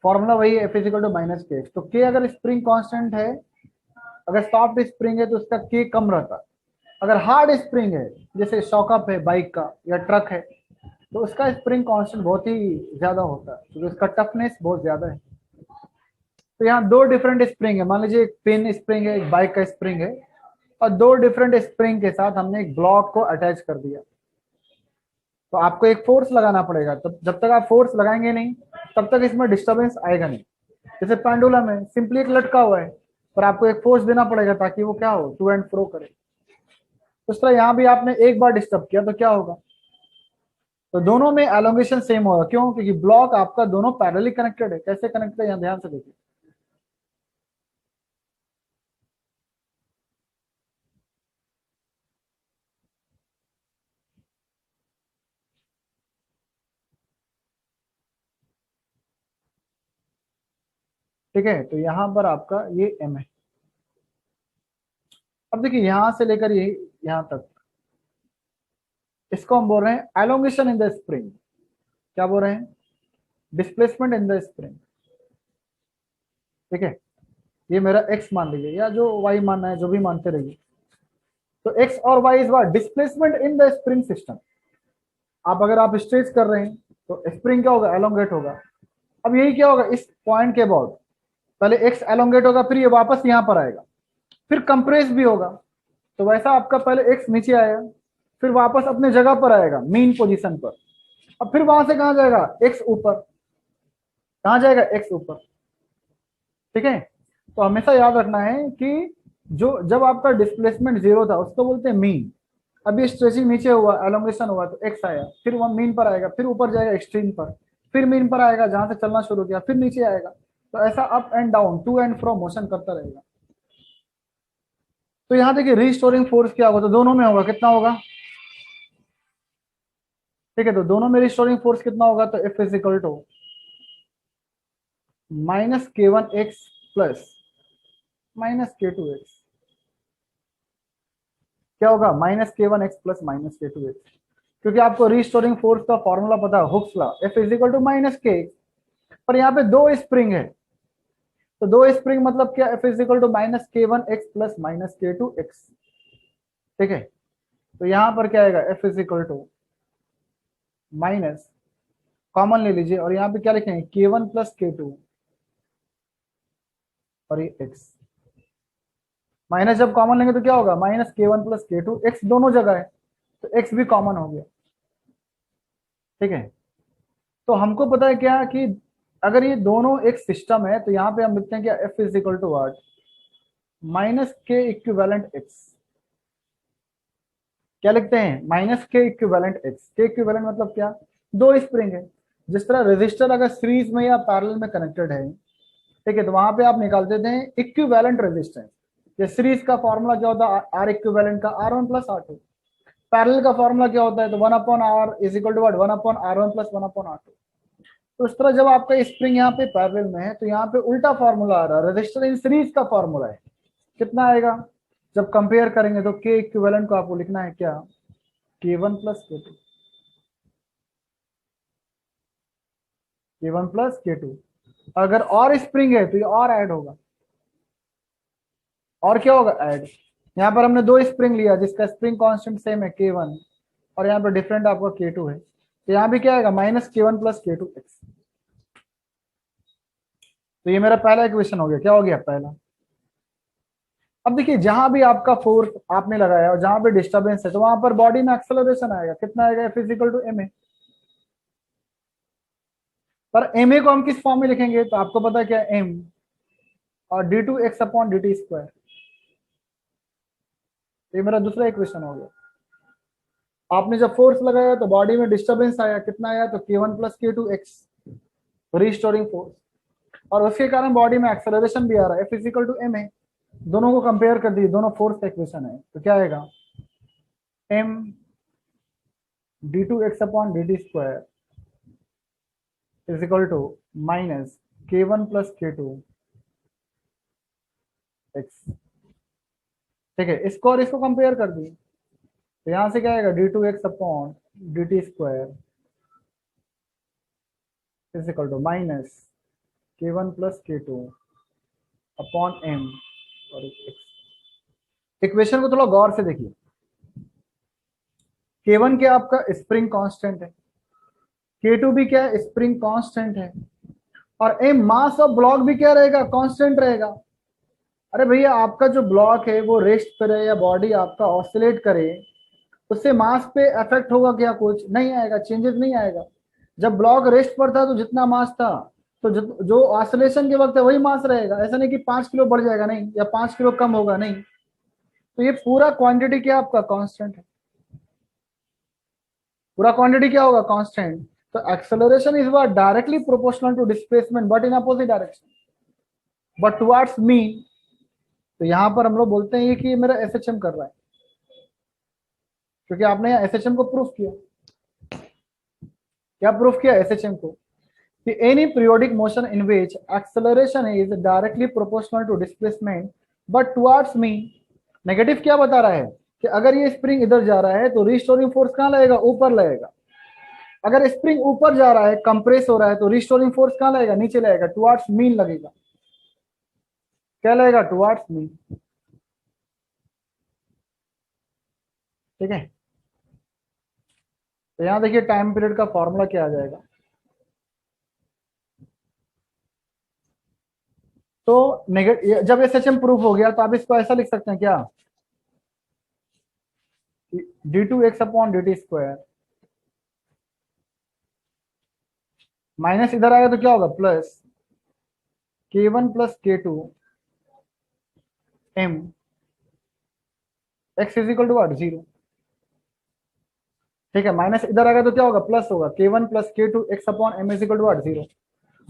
फॉर्मूला वही है, F is equal to minus K. तो के अगर स्प्रिंग कांस्टेंट है, अगर सॉफ्ट स्प्रिंग है तो उसका के कम रहता है। अगर हार्ड स्प्रिंग है, जैसे शॉकअप है बाइक का या ट्रक है, तो उसका स्प्रिंग कांस्टेंट बहुत ही ज्यादा होता है, क्योंकि उसका टफनेस बहुत ज्यादा है। तो यहाँ दो डिफरेंट स्प्रिंग है, मान लीजिए एक पेन स्प्रिंग है, एक बाइक का स्प्रिंग है, और दो डिफरेंट स्प्रिंग के साथ हमने एक ब्लॉक को अटैच कर दिया। तो आपको एक फोर्स लगाना पड़ेगा, तब जब तक आप फोर्स लगाएंगे नहीं तब तक इसमें डिस्टर्बेंस आएगा नहीं। जैसे पेंडुलम है, सिंपली एक लटका हुआ है, पर आपको एक फोर्स देना पड़ेगा ताकि वो क्या हो, टू एंड फ्रो करे। उस तरह यहाँ भी आपने एक बार डिस्टर्ब किया तो क्या होगा, तो दोनों में एलोंगेशन सेम होगा। क्यों? क्योंकि ब्लॉक आपका दोनों पैरेलली कनेक्टेड है। कैसे कनेक्टेड है यहाँ ध्यान से देखिए। ठीक है, तो यहाँ पर आपका ये M है। अब देखिए यहां से लेकर ये यहां तक, इसको हम बोल रहे हैं एलोंगेशन इन द स्प्रिंग। क्या बोल रहे हैं? Displacement in the spring. ठीक है, ये मेरा x मान लीजिए या जो y मानना है, जो भी मानते रहिए। तो x और y is what? Displacement in the spring system. आप अगर आप स्ट्रेच कर रहे हैं तो स्प्रिंग क्या होगा? एलोंगेट होगा। अब यही क्या होगा इस पॉइंट के बाद, पहले x एलोंगेट होगा, फिर ये वापस यहां पर आएगा, फिर कंप्रेस भी होगा। तो वैसा आपका पहले x नीचे आएगा, फिर वापस अपने जगह पर आएगा मीन पोजीशन पर, अब फिर वहां से कहां जाएगा? x ऊपर। कहां जाएगा? x ऊपर। ठीक है, तो हमेशा याद रखना है कि जो जब आपका डिस्प्लेसमेंट जीरो था उसको बोलते हैं मीन। अभी स्ट्रेचिंग नीचे हुआ, एलोंगेशन हुआ, तो x आया, फिर वह मीन पर आएगा, फिर ऊपर जाएगा एक्सट्रीम पर, फिर मीन पर आएगा जहां से चलना शुरू किया, फिर नीचे आएगा। तो ऐसा up and down, to and fro motion करता रहेगा। तो यहाँ देखिए रिस्टोरिंग फोर्स क्या होगा, तो दोनों में होगा, कितना होगा? ठीक है, तो दोनों में रिस्टोरिंग फोर्स कितना होगा? तो F is equal to minus k1x plus minus k2x। क्या होगा? Minus k1x plus minus k2x, क्योंकि आपको रिस्टोरिंग फोर्स का फॉर्मूला पता है, Hooke's law, F is equal to minus k। पर यहाँ पे दो स्प्रिंग है, तो दो स्प्रिंग मतलब क्या? F is equal to minus k1x plus minus k2x। ठीक है, तो यहां पर क्या आएगा? F is equal to minus, common ले लीजिए, और यहाँ पे क्या लिखेंगे? k1 प्लस k2 और ये x। माइनस जब कॉमन लेंगे तो क्या होगा? Minus k1 plus k2, x दोनों जगह है तो x भी कॉमन हो गया। ठीक है, तो हमको पता है क्या कि अगर ये दोनों एक सिस्टम है तो यहाँ पे हम लिखते हैं क्या? F is equal to what? Minus k equivalent x। क्या लिखते हैं? Minus k equivalent x। k equivalent मतलब क्या? दो स्प्रिंग है। जिस तरह रेजिस्टर अगर सीरीज में या पैरेलल में कनेक्टेड है, ठीक है, तो वहां पे आप निकालते थे इक्विवेलेंट रेजिस्टेंस। ये सीरीज का फॉर्मूला क्या होता है? आर इक्विवेलेंट का R1 प्लस R2। पैरेलल का फॉर्मूला क्या होता है? तो 1/r is equal to what? 1/r1 plus 1/r2। तो इस तरह जब आपका स्प्रिंग यहाँ पे पैरेलल में है तो यहाँ पे उल्टा फॉर्मूला आ रहा है, रेजिस्टर इन सीरीज का फॉर्मूला है। कितना आएगा? जब कंपेयर करेंगे तो के इक्विवेलेंट को आपको लिखना है क्या? k1 plus k2। K1 plus K2। अगर और स्प्रिंग है तो ये और ऐड होगा, और क्या होगा, ऐड। यहाँ पर हमने दो स्प्रिंग लिया जिसका स्प्रिंग कांस्टेंट सेम है K1, और यहाँ पर डिफरेंट आपका K2 है, तो यहाँ भी क्या आएगा, माइनस K1 प्लस K2x। तो ये मेरा पहला इक्वेशन हो गया। क्या हो गया, पहला। अब देखिए, जहां भी आपका फोर्स आपने लगाया और जहां पे डिस्टर्बेंस है तो वहां पर बॉडी में एक्सेलरेशन आएगा। कितना आएगा, F इक्वल टू ma। पर ma को हम किस फॉर्म में लिखेंगे, तो आपको पता है क्या, m और d2x अपॉन dt स्क्वायर। ये मेरा दूसरा इक्वेशन हो गया। आपने जब फोर्स लगाया तो बॉडी में डिस्टर्बेंस आया, कितना आया, तो K1 plus K2x, restoring force, और उसके कारण बॉडी में एक्सेलरेशन भी आ रहा है, F इक्वल टू ma। दोनों को कंपेयर कर दिए, दोनों फोर्स का इक्वेशन है, तो क्या आएगा, m d2x upon dt square is equal to minus K1 plus K2x। ठीक है, इसको और इसको कंपेयर कर दिए, तो यहां से क्या आएगा, d2x upon dt square is equal to minus K1 plus K2 upon m और x। इक्वेशन को थोड़ा गौर से देखिए। K1 क्या आपका स्प्रिंग कांस्टेंट है, K2 भी क्या है, स्प्रिंग कांस्टेंट है, और m मास ऑफ ब्लॉक भी क्या रहेगा, कांस्टेंट रहेगा। अरे भैया, आपका जो ब्लॉक है वो रेस्ट पे रहे या बॉडी आपका ऑसिलेट करे, उससे मास पे इफेक्ट होगा क्या, कुछ नहीं आएगा, चेंजेस नहीं आएगा। जब ब्लॉक रेस्ट पर था तो जितना मास था, तो जो ऑसिलेशन के वक्त है वही मास रहेगा। ऐसा नहीं कि 5 किलो बढ़ जाएगा, नहीं, या 5 किलो कम होगा, नहीं। तो ये पूरा क्वांटिटी क्या आपका कांस्टेंट है, पूरा क्वांटिटी क्या होगा, कांस्टेंट। तो acceleration is what, directly proportional to displacement but in opposite direction, but towards mean. तो यहां पर हम लोग बोलते हैं कि ये मेरा एसएचएम कर रहा है, क्योंकि आपने यहाँ एसएचएम को प्रूफ किया। क्या प्रूफ किया, एसएचएम को, कि any periodic motion in which acceleration is directly proportional to displacement but towards mean. Negative क्या बता रहा है, कि अगर ये स्प्रिंग इधर जा रहा है तो रिस्टोरिंग फोर्स कहां लगेगा, ऊपर लगेगा। अगर स्प्रिंग ऊपर जा रहा है, कंप्रेस हो रहा है, तो रिस्टोरिंग फोर्स कहां लगेगा, नीचे लगेगा, टुवर्ड्स मीन लगेगा। क्या लगेगा, टुवर्ड्स मीन। ठीक है, तो यहां देखिए टाइम पीरियड का फॉर्मूला क्या आ जाएगा। तो जब एसएचएम प्रूफ हो गया तो आप इसको ऐसा लिख सकते हैं क्या, d2x upon dt square, minus इधर आएगा तो क्या होगा, plus K1 plus K2 m x is equal to what, 0। ठीक है, माइनस इधर आएगा तो क्या होगा, प्लस होगा, K1 plus K2 x upon m is equal to what, 0।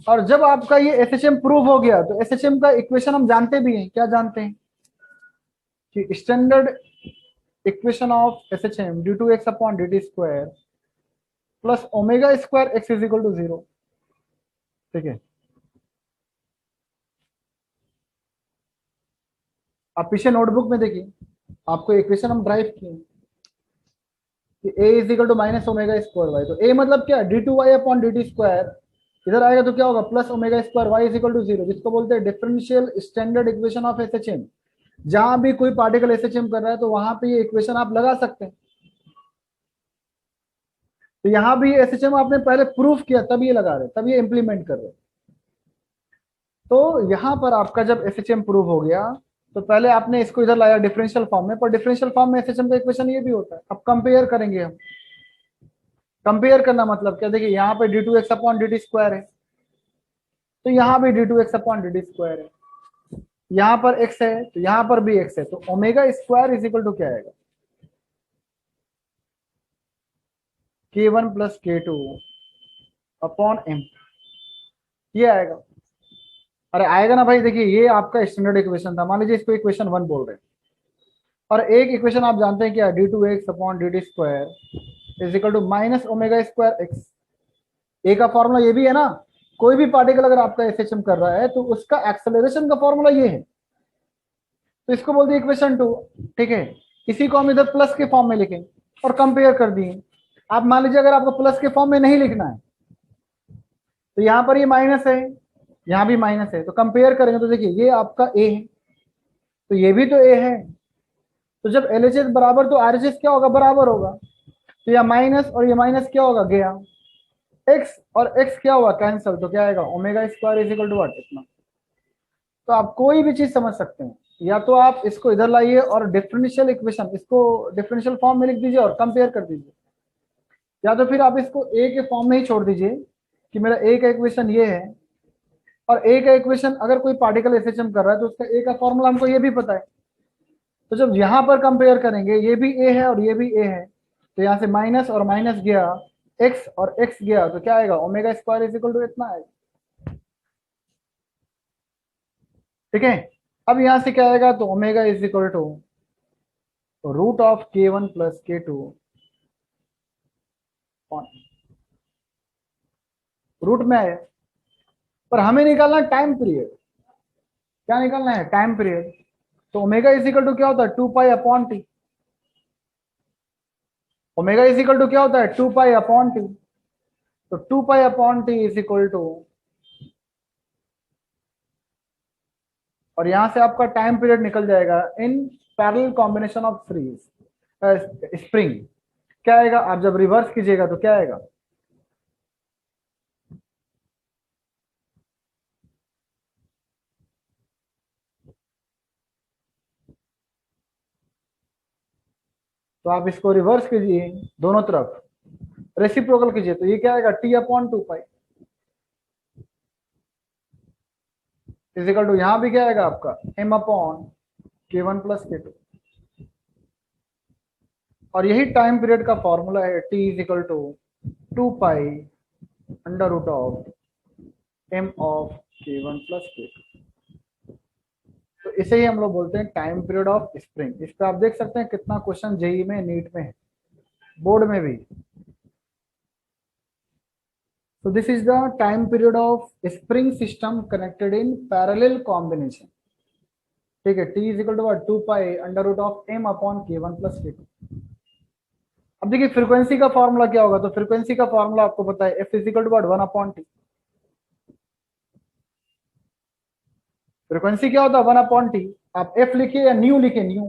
और जब आपका ये एसएचएम प्रूव हो गया तो एसएचएम का इक्वेशन हम जानते भी हैं। क्या जानते हैं, कि standard equation of SHM d2x upon dt square plus omega square x is equal to 0। ठीक है, आप पीछे नोटबुक में देखिए, आपको इक्वेशन हम ड्राइव किए कि a is equal to minus omega square Y. तो a मतलब क्या, d2y अपॉन dt स्क्वायर, इधर आएगा तो क्या होगा, plus omega square y is equal to 0, जिसको बोलते हैं differential standard equation of SHM. जहां भी कोई पार्टिकल एसएचएम कर रहा है तो वहां पे ये इक्वेशन आप लगा सकते हैं। तो यहां भी एसएचएम आपने पहले प्रूफ किया, तब ये लगा रहे, तब ये इंप्लीमेंट कर रहे। तो यहां पर आपका जब एसएचएम प्रूफ हो गया तो पहले आपने इसको इधर लाया डिफरेंशियल फॉर्म में, पर डिफरेंशियल फॉर्म में एसएचएम का इक्वेशन ये भी होता है। अब कंपेयर करेंगे हम, कंपेयर करना मतलब क्या, देखिए यहाँ पे d2x अपॉन dt स्क्वायर है, तो यहाँ भी d2x अपॉन dt स्क्वायर है, यहाँ पर x है तो यहाँ पर भी x है, तो omega square is equal to क्या आएगा, K1 plus K2 upon m, ये आएगा। अरे आएगा ना भाई, देखिए ये आपका स्टैंडर्ड इक्वेशन था, मान लीजिए इसको इक्वेशन 1 बोल रहे हैं, और एक इक्वेशन आप जानते हैं क्या, d2x upon dt square is equal to minus omega square x। A का फॉर्मूला ये भी है ना, कोई भी पार्टिकल अगर आपका एसएचएम कर रहा है तो उसका एक्सेलरेशन का फॉर्मूला ये है, तो इसको बोलते हैं इक्वेशन 2। ठीक है, इसी को हम इधर प्लस के फॉर्म में लिखें और कंपेयर कर दिए। आप मान लीजिए अगर आपको प्लस के फॉर्म में नहीं लिखना है तो यहाँ पर ये माइनस है, यहाँ भी माइनस है, तो कंपेयर करेंगे तो देखिए ये आपका ए है, तो ये भी तो ए है। तो जब एलएचएस बराबर तो आरएचएस क्या होगा, बराबर होगा। तो यह माइनस और ये माइनस क्या होगा, गया। एक्स और एक्स क्या हुआ, कैंसिल, तो क्या आएगा, omega square is equal to what, इतना। तो आप कोई भी चीज समझ सकते हैं, या तो आप इसको इधर लाइए और डिफरेंशियल इक्वेशन, इसको डिफरेंशियल फॉर्म में लिख दीजिए और कंपेयर कर दीजिए, या तो फिर आप इसको ए के फॉर्म में ही छोड़ दीजिए कि मेरा ए का इक्वेशन ये है, और ए का इक्वेशन अगर कोई पार्टिकल एसएचएम कर रहा है तो उसका ए का फॉर्मूला हमको ये भी पता है। तो जब यहां पर कंपेयर करेंगे, ये भी ए है और ये भी ए है, तो यहां से माइनस और माइनस गया, एक्स और एक्स गया, तो क्या आएगा, omega square is equal to इतना आएगा। ठीक है, अब यहां से क्या आएगा, तो omega is equal to root of k1 plus k2, root में आया। पर हमें निकालना टाइम पीरियड, क्या निकालना है, टाइम पीरियड। तो ओमेगा इज इक्वल टू क्या होता है, 2 pi upon T. Omega is equal to क्या होता है, 2 पाई अपॉन टी। तो 2 pi upon T is equal to, और यहां से आपका टाइम पीरियड निकल जाएगा in parallel combination of series spring. क्या आएगा, आप जब रिवर्स कीजिएगा तो क्या आएगा, तो आप इसको रिवर्स कीजिए दोनों तरफ, रेसिप्रोकल कीजिए, तो ये क्या आएगा, T upon 2 pi is equal to, यहां भी क्या आएगा आपका, M upon k1 plus k2। और यही टाइम पीरियड का फॉर्मूला है, T is equal to 2 pi under root of M of k1 plus k2। तो इसे ही हम लोग बोलते हैं टाइम पीरियड ऑफ स्प्रिंग। इस पे आप देख सकते हैं कितना क्वेश्चन जेई में, नीट में है, बोर्ड में भी। So this is the time period of spring system connected in parallel combination. ठीक है, t is equal to what, 2 pi under root of m upon k1 plus k2। अब देखिए frequency का फॉर्मूला क्या होगा, तो फ्रीक्वेंसी का फॉर्मूला आपको पता है, f is equal to what, 1 upon t। Frequency क्या होता है, 1 अपॉन t। आप f लिखिए या न्यू लिखिए, न्यू।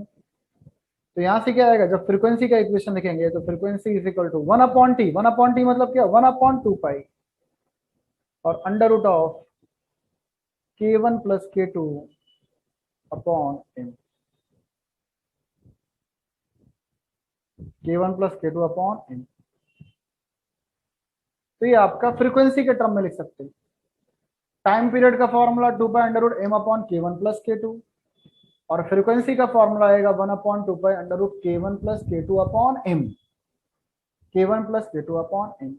तो यहां से क्या आएगा, जब फ्रीक्वेंसी का इक्वेशन लिखेंगे तो frequency is equal to 1 upon T. 1 upon T मतलब क्या, 1 अपॉन 2 पाई और under root of k1 plus k2 upon m, k1 plus k2 upon m। तो ये आपका फ्रीक्वेंसी के टर्म में लिख सकते हैं। टाइम पीरियड का formula 2 pi under root m upon k1 plus k2, और फ्रीक्वेंसी का फॉर्मूला आएगा 1 upon 2 pi under root k1 plus k2 upon m, k1 plus k2 upon m।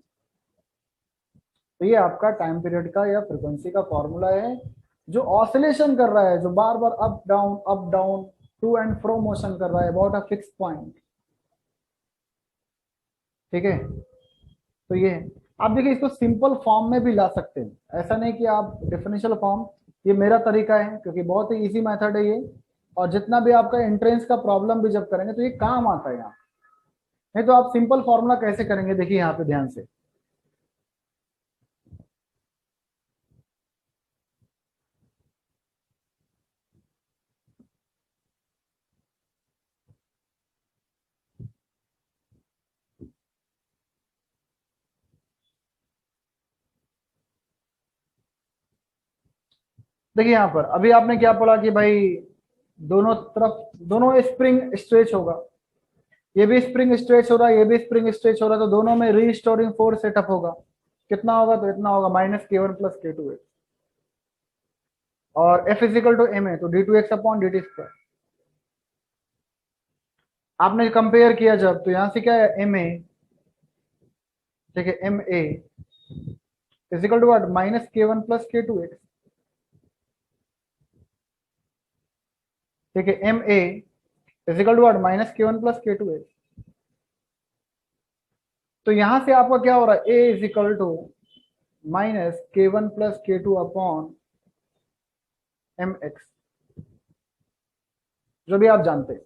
तो ये आपका टाइम पीरियड का या फ्रीक्वेंसी का फॉर्मूला है, जो ऑसिलेशन कर रहा है, जो बार बार up down to and fro motion कर रहा है अबाउट अ फिक्स पॉइंट। ठीक है, तो ये आप देखिए, इसको सिंपल फॉर्म में भी ला सकते हैं, ऐसा नहीं कि आप डिफरेंशियल फॉर्म। ये मेरा तरीका है क्योंकि बहुत ही इजी मेथड है ये, और जितना भी आपका एंट्रेंस का प्रॉब्लम भी जब करेंगे तो ये काम आता है यहाँ। नहीं तो आप सिंपल फॉर्मूला कैसे करेंगे, देखिए यहाँ पे ध्यान से। देखिए यहाँ पर अभी आपने क्या पढ़ा कि भाई दोनों तरफ, दोनों स्प्रिंग स्ट्रेच होगा, ये भी स्प्रिंग स्ट्रेच हो रहा है, ये भी स्प्रिंग स्ट्रेच हो रहा है, तो दोनों में रीस्टोरिंग फोर्स सेटअप होगा। कितना होगा, तो इतना होगा, माइनस k1 प्लस k2 है, और F इजिकल टू m है, तो d2x अपॉन dt स्क्वायर। आपने कंपेयर किया जब, तो यहां से क्या है, ma, ठीक है, ma is equal to what, minus k1 plus k2x। ठीक है, ma is equal to what, minus k1 plus k2x। तो यहां से आपका क्या हो रहा है, a is equal to minus k1 plus k2 upon mx, जो भी आप जानते हैं।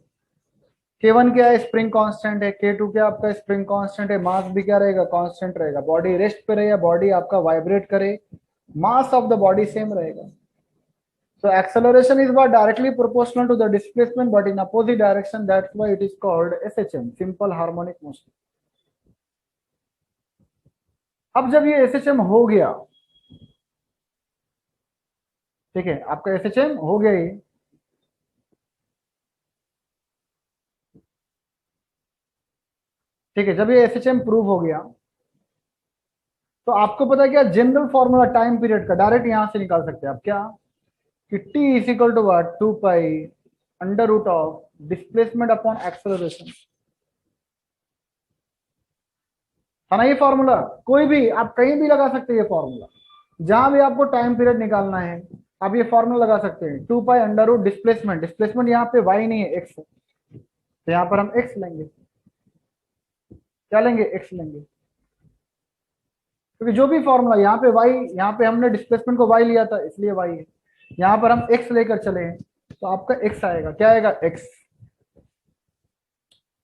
K1 क्या है, स्प्रिंग कांस्टेंट है, K2 क्या आपका स्प्रिंग कांस्टेंट है, मास भी क्या रहेगा, कांस्टेंट रहेगा। बॉडी रेस्ट पे रहे या बॉडी आपका वाइब्रेट करे, mass of the body same रहेगा। So acceleration is what directly proportional to the displacement but in opposite direction, that's why it is called SHM, simple harmonic motion। अब जब ये SHM हो गया, ठीक है, आपका SHM हो गया ये, ठीक है, जब ये SHM प्रूव हो गया तो आपको पता है क्या, जनरल फॉर्मूला टाइम पीरियड का डायरेक्ट यहां से निकाल सकते हैं आप, क्या कि T is equal to what, 2 pi under root of displacement upon acceleration, था ना ये फॉर्मूला। कोई भी आप कहीं भी लगा सकते हैं ये फॉर्मूला, जहां भी आपको टाइम पीरियड निकालना है आप ये फॉर्मूला लगा सकते हैं। 2 pi under root displacement, displacement यहाँ पे y नहीं है x है, तो यहाँ पर हम x लेंगे, क्या लेंगे, x लेंगे, क्योंकि जो भी फॉर्मूला यहाँ पे y, यहाँ पे हमने डिस्प्लेसमेंट को y लिया था इसलिए y है, यहाँ पर हम x लेकर चले हैं तो आपका x आएगा, क्या आएगा, x।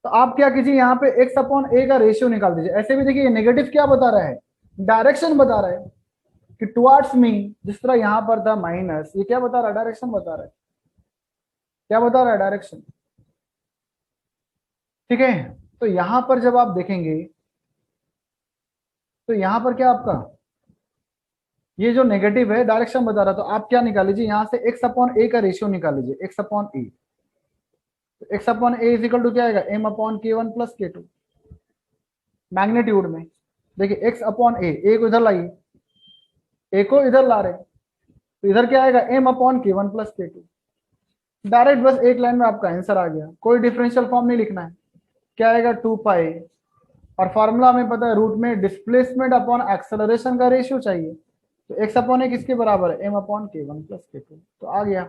तो आप क्या कीजिए, यहाँ पे x अपॉन a का रेशियो निकाल दीजिए। ऐसे भी देखिए नेगेटिव क्या बता रहा है, डायरेक्शन बता रहा है कि टुवर्ड्स मी, जिस तरह यहाँ पर था माइनस, ये क्या बता रहा है, डायरेक्शन बता रहा है, क्या बता रहा है, डायरेक्शन, ठीक है। तो यहां पर जब आप देखेंगे तो यहां पर क्या आपका ये जो नेगेटिव है डायरेक्शन बता रहा, तो आप क्या निकाल लीजिए, यहां से x अपॉन a का रेशियो निकाल लीजिए, x अपॉन a, तो x upon a is equal to क्या आएगा, m upon k1 plus k2 magnitude में। देखिए x अपॉन a को इधर लाइए, a को इधर ला रहे, तो इधर क्या आएगा, m upon k1 plus k2। Direct बस एक लाइन में आपका आंसर आ गया, कोई डिफरेंशियल फॉर्म नहीं लिखना है, क्या आएगा, 2 पाई, और फॉर्मूला हमें पता है रूट में डिस्प्लेसमेंट अपॉन एक्सेलरेशन का रेशियो चाहिए, तो x अपॉन ए किसके बराबर है, m upon k1 plus k2, तो आ गया।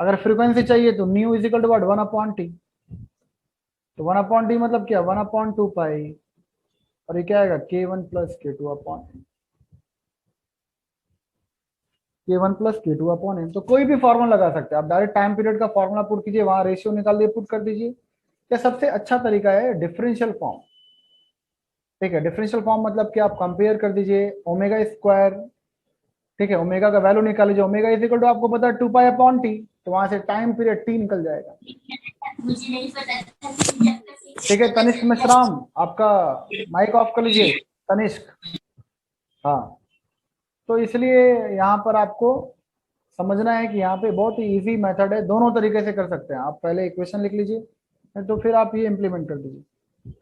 अगर फ्रीक्वेंसी चाहिए तो nu is equal to what, 1 upon T, तो 1 अपॉन टी मतलब क्या, 1 अपॉन 2 पाई, और ये क्या आएगा, k1 plus k2 upon k1 plus k2 upon m। तो कोई भी फॉर्मूला लगा सकते हैं आप, डायरेक्ट टाइम पीरियड का फॉर्मूला पुट कीजिए, वहां रेशियो निकाल दिए, पुट कर दीजिए। क्या सबसे अच्छा तरीका है डिफरेंशियल फॉर्म, ठीक है। डिफरेंशियल फॉर्म मतलब कि आप कंपेयर कर दीजिए ओमेगा स्क्वायर, ठीक है, ओमेगा का वैल्यू निकाल लीजिए, ओमेगा इज इक्वल टू आपको पता है 2 पाई अपॉन टी, तो वहां से टाइम पीरियड टी निकल जाएगा, ठीक है। तनिष्क मिश्राम आपका माइक ऑफ कर लीजिए, तनिष्क, हाँ। तो इसलिए यहाँ पर आपको समझना है कि यहाँ पे बहुत ही इजी मेथड है, दोनों तरीके से कर सकते हैं आप। पहले इक्वेशन लिख लीजिए तो फिर आप ये इंप्लीमेंट कर दीजिए।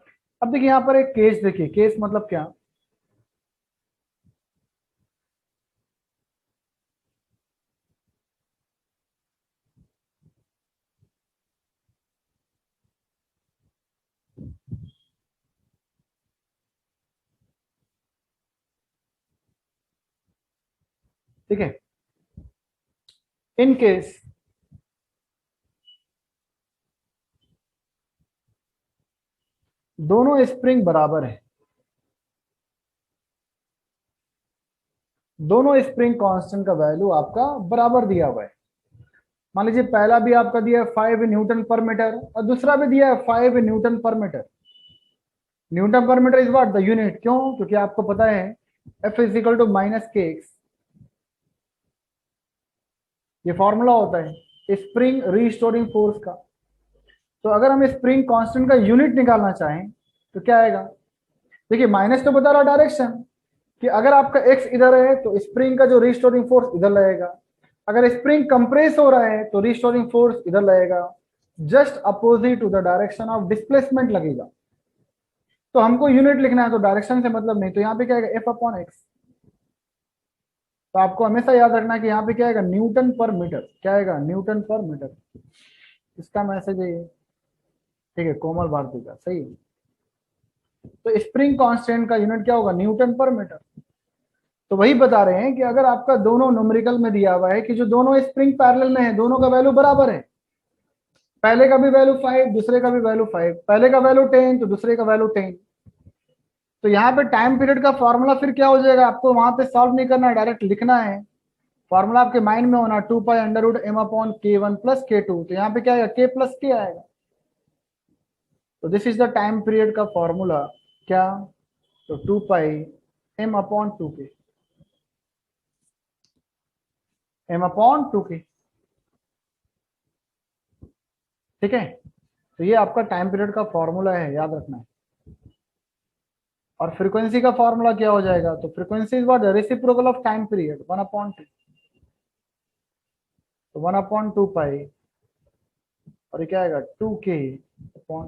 अब देखिए यहाँ पर एक केस, देखिए केस मतलब क्या, ठीक है। इन केस दोनों स्प्रिंग बराबर है, दोनों स्प्रिंग कांस्टेंट का वैल्यू आपका बराबर दिया हुआ है। मान लीजिए पहला भी आपका दिया है 5 न्यूटन पर मीटर और दूसरा भी दिया है 5 newton per metre. Newton per metre is what, the unit, क्यों, क्योंकि आपको पता है F is equal to minus K X, ये फॉर्मूला होता है स्प्रिंग रीस्टोरिंग फोर्स का। तो अगर हम स्प्रिंग कांस्टेंट का यूनिट निकालना चाहें तो क्या आएगा, देखिए माइनस तो बता रहा डायरेक्शन कि अगर आपका एक्स इधर है तो स्प्रिंग का जो रीस्टोरिंग फोर्स इधर लगेगा, अगर स्प्रिंग कंप्रेस हो रहा है तो रीस्टोरिंग फोर्स इधर लगेगा, just opposite to the direction of displacement लगेगा। तो हमको यूनिट लिखना है तो डायरेक्शन से मतलब नहीं, तो यहाँ पे क्या आएगा, एफ अपॉन एक्स। तो आपको हमेशा याद रखना कि यहाँ पे क्या आएगा, न्यूटन पर मीटर, क्या आएगा, न्यूटन पर मीटर। इसका मैसेज है ये, ठीक है, कोमल भारती का, सही है। तो स्प्रिंग कांस्टेंट का यूनिट क्या होगा, न्यूटन पर मीटर। तो वही बता रहे हैं कि अगर आपका दोनों न्यूमेरिकल में दिया हुआ है कि जो दोनों स्प्रिंग पैरेलल में है, दोनों का वैल्यू बराबर है, पहले का भी वैल्यू 5, दूसरे का भी वैल्यू 5, पहले का वैल्यू 10 तो दूसरे का वैल्यू 10, तो यहाँ पे टाइम पीरियड का फॉर्मूला फिर क्या हो जाएगा, आपको वहां पे सॉल्व नहीं करना है, डायरेक्ट लिखना है फॉर्मूला आपके माइंड में होना 2 pi under root M upon k1 plus k2, तो यहाँ पे क्या आएगा k प्लस k आएगा। तो this is the time period का फॉर्मूला क्या, तो 2 pi m upon 2k, m upon 2k, ठीक है। तो ये आपका टाइम पीरियड का फॉर्मूला है, याद रखना है। और फ्रीक्वेंसी का फॉर्मूला क्या हो जाएगा, तो frequency is what, reciprocal of time period 1 upon 2, तो 1 अपॉन 2 पाई, और ये क्या आएगा 2k अपॉन,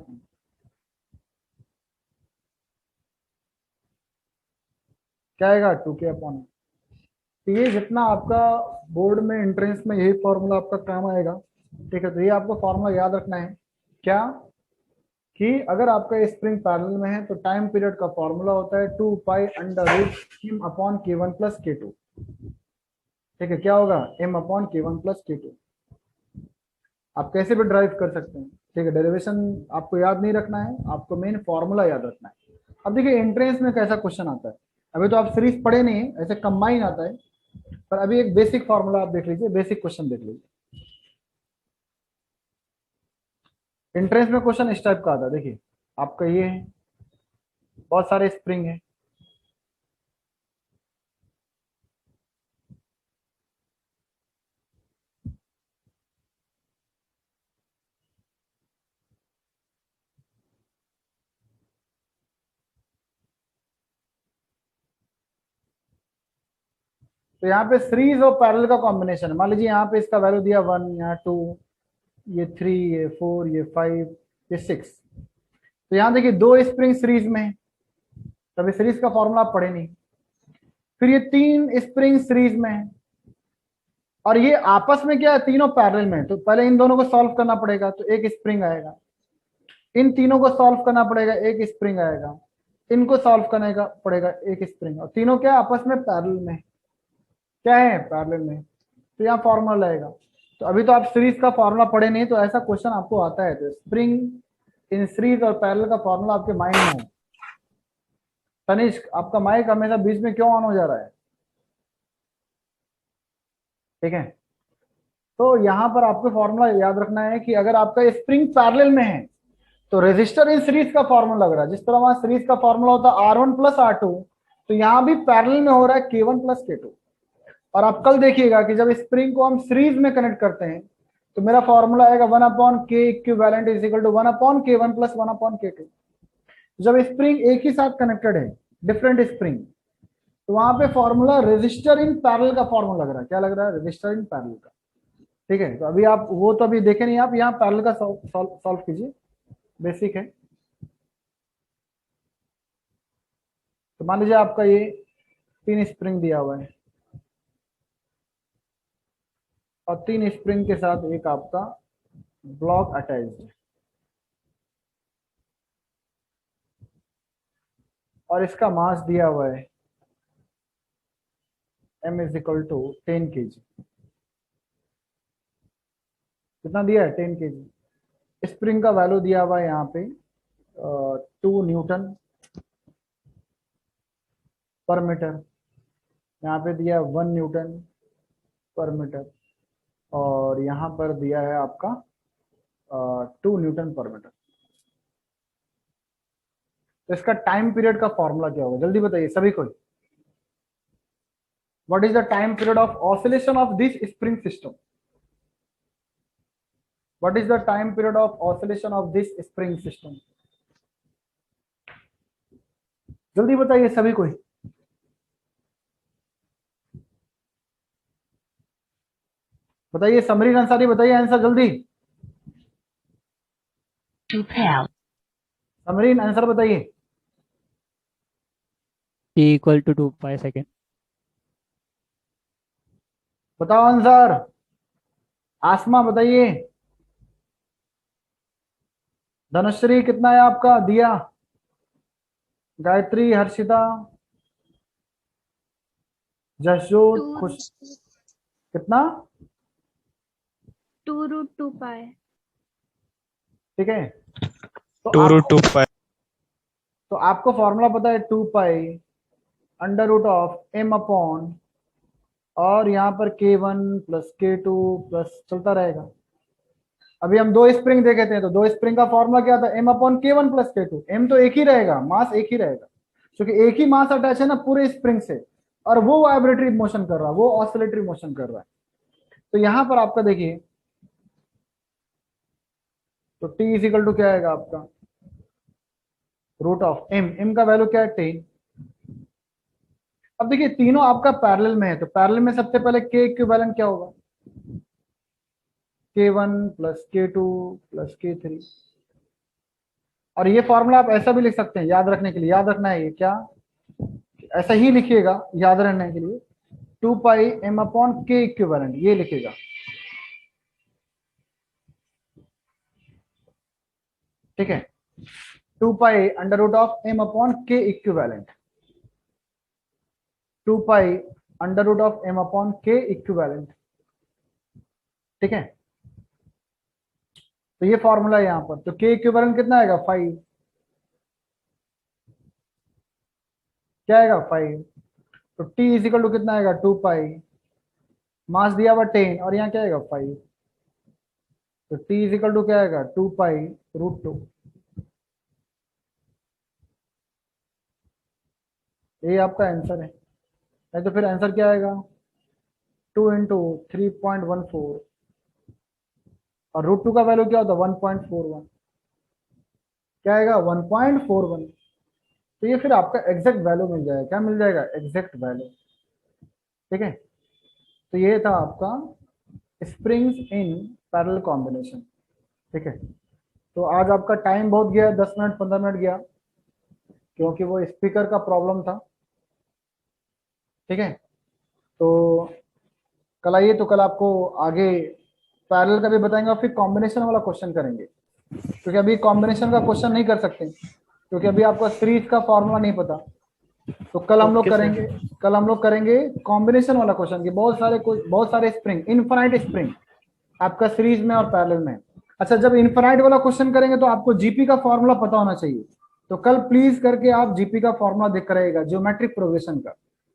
क्या आएगा 2k अपॉन। तो ये जितना आपका बोर्ड में एंट्रेंस में यही फॉर्मूला आपका काम आएगा, ठीक है। तो ये आपको फॉर्मूला याद रखना है क्या, कि अगर आपका स्प्रिंग पैरेलल में है तो टाइम पीरियड का फॉर्मूला होता है 2 pi under root m upon k1 plus k2, ठीक है। क्या होगा m upon k1 plus k2, आप कैसे भी ड्राइव कर सकते हैं, ठीक है। डेरिवेशन आपको याद नहीं रखना है, आपको मेन फॉर्मूला याद रखना है। अब देखिए एंट्रेंस में कैसा क्वेश्चन आता है, अभी तो आप सीरीज पढ़े नहीं है, ऐसे कंबाइन आता है, पर अभी एक बेसिक फॉर्मूला आप देख लीजिए, बेसिक क्वेश्चन देख लीजिए। एंट्रेंस में क्वेश्चन इस टाइप का आता है, देखिए आपका ये है, बहुत सारे स्प्रिंग है, तो यहाँ पे सीरीज और पैरेलल का कॉम्बिनेशन है। मान लीजिए यहाँ पे इसका वैल्यू दिया 1, यहाँ 2, ये 3, ये 4, ये 5, ये 6, तो यहाँ देखिए 2 स्प्रिंग सीरीज में है, तभी सीरीज का फॉर्मूला आप पढ़े नहीं। फिर ये 3 स्प्रिंग सीरीज में है, और ये आपस में क्या है, तीनों पैरेलल में है, तो पहले इन दोनों को सॉल्व करना पड़ेगा, तो एक स्प्रिंग आएगा, इन तीनों को सॉल्व करना पड़ेगा, एक स्प्रिंग आएगा, इनको सॉल्व करने का पड़ेगा, एक स्प्रिंग, और तीनों क्या आपस में पैरेलल में, क्या है पैरेलल में, तो यहाँ फॉर्मूला लगेगा। तो अभी तो आप सीरीज का फॉर्मूला पढ़े नहीं, तो ऐसा क्वेश्चन आपको आता है, तो स्प्रिंग इन सीरीज और पैरेलल का फॉर्मूला आपके माइंड में हो। तनिष्क, आपका माइक हमेशा बीच में क्यों ऑन हो जा रहा है, ठीक है। तो यहाँ पर आपको फॉर्मूला याद रखना है कि अगर आपका स्प्रिंग पैरेलल में है तो रेजिस्टर इन सीरीज का फॉर्मूला लग रहा है, जिस तरह वहां सीरीज का फॉर्मूला होता है R1 प्लस R2, तो यहाँ भी पैरेलल में हो रहा है K1 प्लस K2। और आप कल देखिएगा कि जब स्प्रिंग को हम सीरीज में कनेक्ट करते हैं तो मेरा फॉर्मूला आएगा 1 upon K equivalent is equal to 1 upon K1 plus 1 upon K2। जब स्प्रिंग एक ही साथ कनेक्टेड है, डिफरेंट स्प्रिंग, तो वहां पे फॉर्मूला रेजिस्टर इन पैरेलल का फॉर्मूला लग रहा है, क्या लग रहा है, रेजिस्टर इन पैरेलल का, ठीक है। तो अभी आप वो तो अभी देखे नहीं, आप यहाँ पैरेलल का सॉल्व कीजिए, बेसिक है। तो मान लीजिए आपका ये 3 स्प्रिंग दिया हुआ है, और 3 स्प्रिंग के साथ एक आपका ब्लॉक अटैच्ड है, और इसका मास दिया हुआ है m is equal to 10 kg। कितना दिया है, 10 kg। स्प्रिंग का वैल्यू दिया हुआ है यहाँ पे 2 न्यूटन पर मीटर, यहाँ पे दिया 1 न्यूटन पर मीटर, और यहाँ पर दिया है आपका 2 न्यूटन पर मीटर। तो इसका टाइम पीरियड का फॉर्मूला क्या होगा, जल्दी बताइए सभी को। What is the time period of oscillation of this spring system, what is the time period of oscillation of this spring system, जल्दी बताइए सभी को। बताइए समरीन अंसारी, बताइए आंसर जल्दी। समरीन आंसर बताइए। T equal to 2 pi second. बताओ आंसर। आसमा बताइए। धनुश्री कितना है आपका दिया, गायत्री, हर्षिता, जसजोत, खुश, कितना 2√2 पाई। ठीक है। तो 2 root 2 pi. तो आपको फॉर्मूला पता है 2 pi under root of m upon और यहाँ पर K1 प्लस K2 प्लस चलता रहेगा। अभी हम दो स्प्रिंग देखे थे, तो दो स्प्रिंग का फॉर्मूला क्या था, M upon K1 plus K2। M तो एक ही रहेगा, मास एक ही रहेगा, क्योंकि एक ही मास अटैच है ना पूरे स्प्रिंग से, और वो वाइब्रेटरी मोशन कर रहा है, वो ऑसिलेटरी मोशन कर रहा है। तो यहां पर आपका देखिए, तो T इजिकल टू क्या आएगा आपका, रूट ऑफ M का वैल्यू क्या है 10। अब देखिए तीनों आपका पैरेलल में है, तो पैरेलल में सबसे पहले K इक्विवेलेंट क्या होगा, K1 plus K2 plus K3। और ये फॉर्मूला आप ऐसा भी लिख सकते हैं, याद रखने के लिए, याद रखना है ये क्या, ऐसा ही लिखिएगा याद रहने के लिए, 2 pi M upon K equivalent, ये लिखेगा। ठीक है, 2 pi under root of M upon K equivalent, 2 pi under root of M upon K equivalent. ठीक है, तो ये फॉर्मूला है यहाँ पर। तो K इक्विवेलेंट कितना आएगा 5, क्या आएगा 5। तो T इजिकल टू कितना आएगा 2 पाई, मास दिया हुआ 10 और यहाँ क्या आएगा 5, तो T इजिकल टू क्या आएगा 2 पाई रूट 2। ये आपका आंसर है। नहीं तो फिर आंसर क्या आएगा 2 इंटू 3.14, और रूट 2 का वैल्यू क्या होता है 1.41, क्या आएगा 1.41। तो ये फिर आपका एग्जैक्ट वैल्यू मिल जाएगा, क्या मिल जाएगा, एग्जैक्ट वैल्यू। ठीक है, तो ये था आपका स्प्रिंग्स इन पैरेलल कॉम्बिनेशन। ठीक है, तो आज आपका टाइम बहुत गया, 10 मिनट 15 मिनट गया, क्योंकि वो स्पीकर का प्रॉब्लम था। ठीक है, तो कल आइए, तो कल आपको आगे पैरेलल का भी बताएंगे और फिर कॉम्बिनेशन वाला क्वेश्चन करेंगे, क्योंकि अभी कॉम्बिनेशन का क्वेश्चन नहीं कर सकते, क्योंकि अभी आपको सीरीज का फॉर्मूला नहीं पता। तो कल हम लोग करेंगे, कल हम लोग करेंगे कॉम्बिनेशन वाला क्वेश्चन की बहुत सारे स्प्रिंग, इनफाइनाइट स्प्रिंग आपका सीरीज में और पैरेलल में। अच्छा, जब इनफाइनाइट वाला क्वेश्चन करेंगे तो आपको जीपी का फॉर्मूला पता होना चाहिए। तो कल प्लीज करके आप जीपी का फॉर्मूला देख कर आइएगा, ज्योमेट्रिक प्रोग्रेशन का।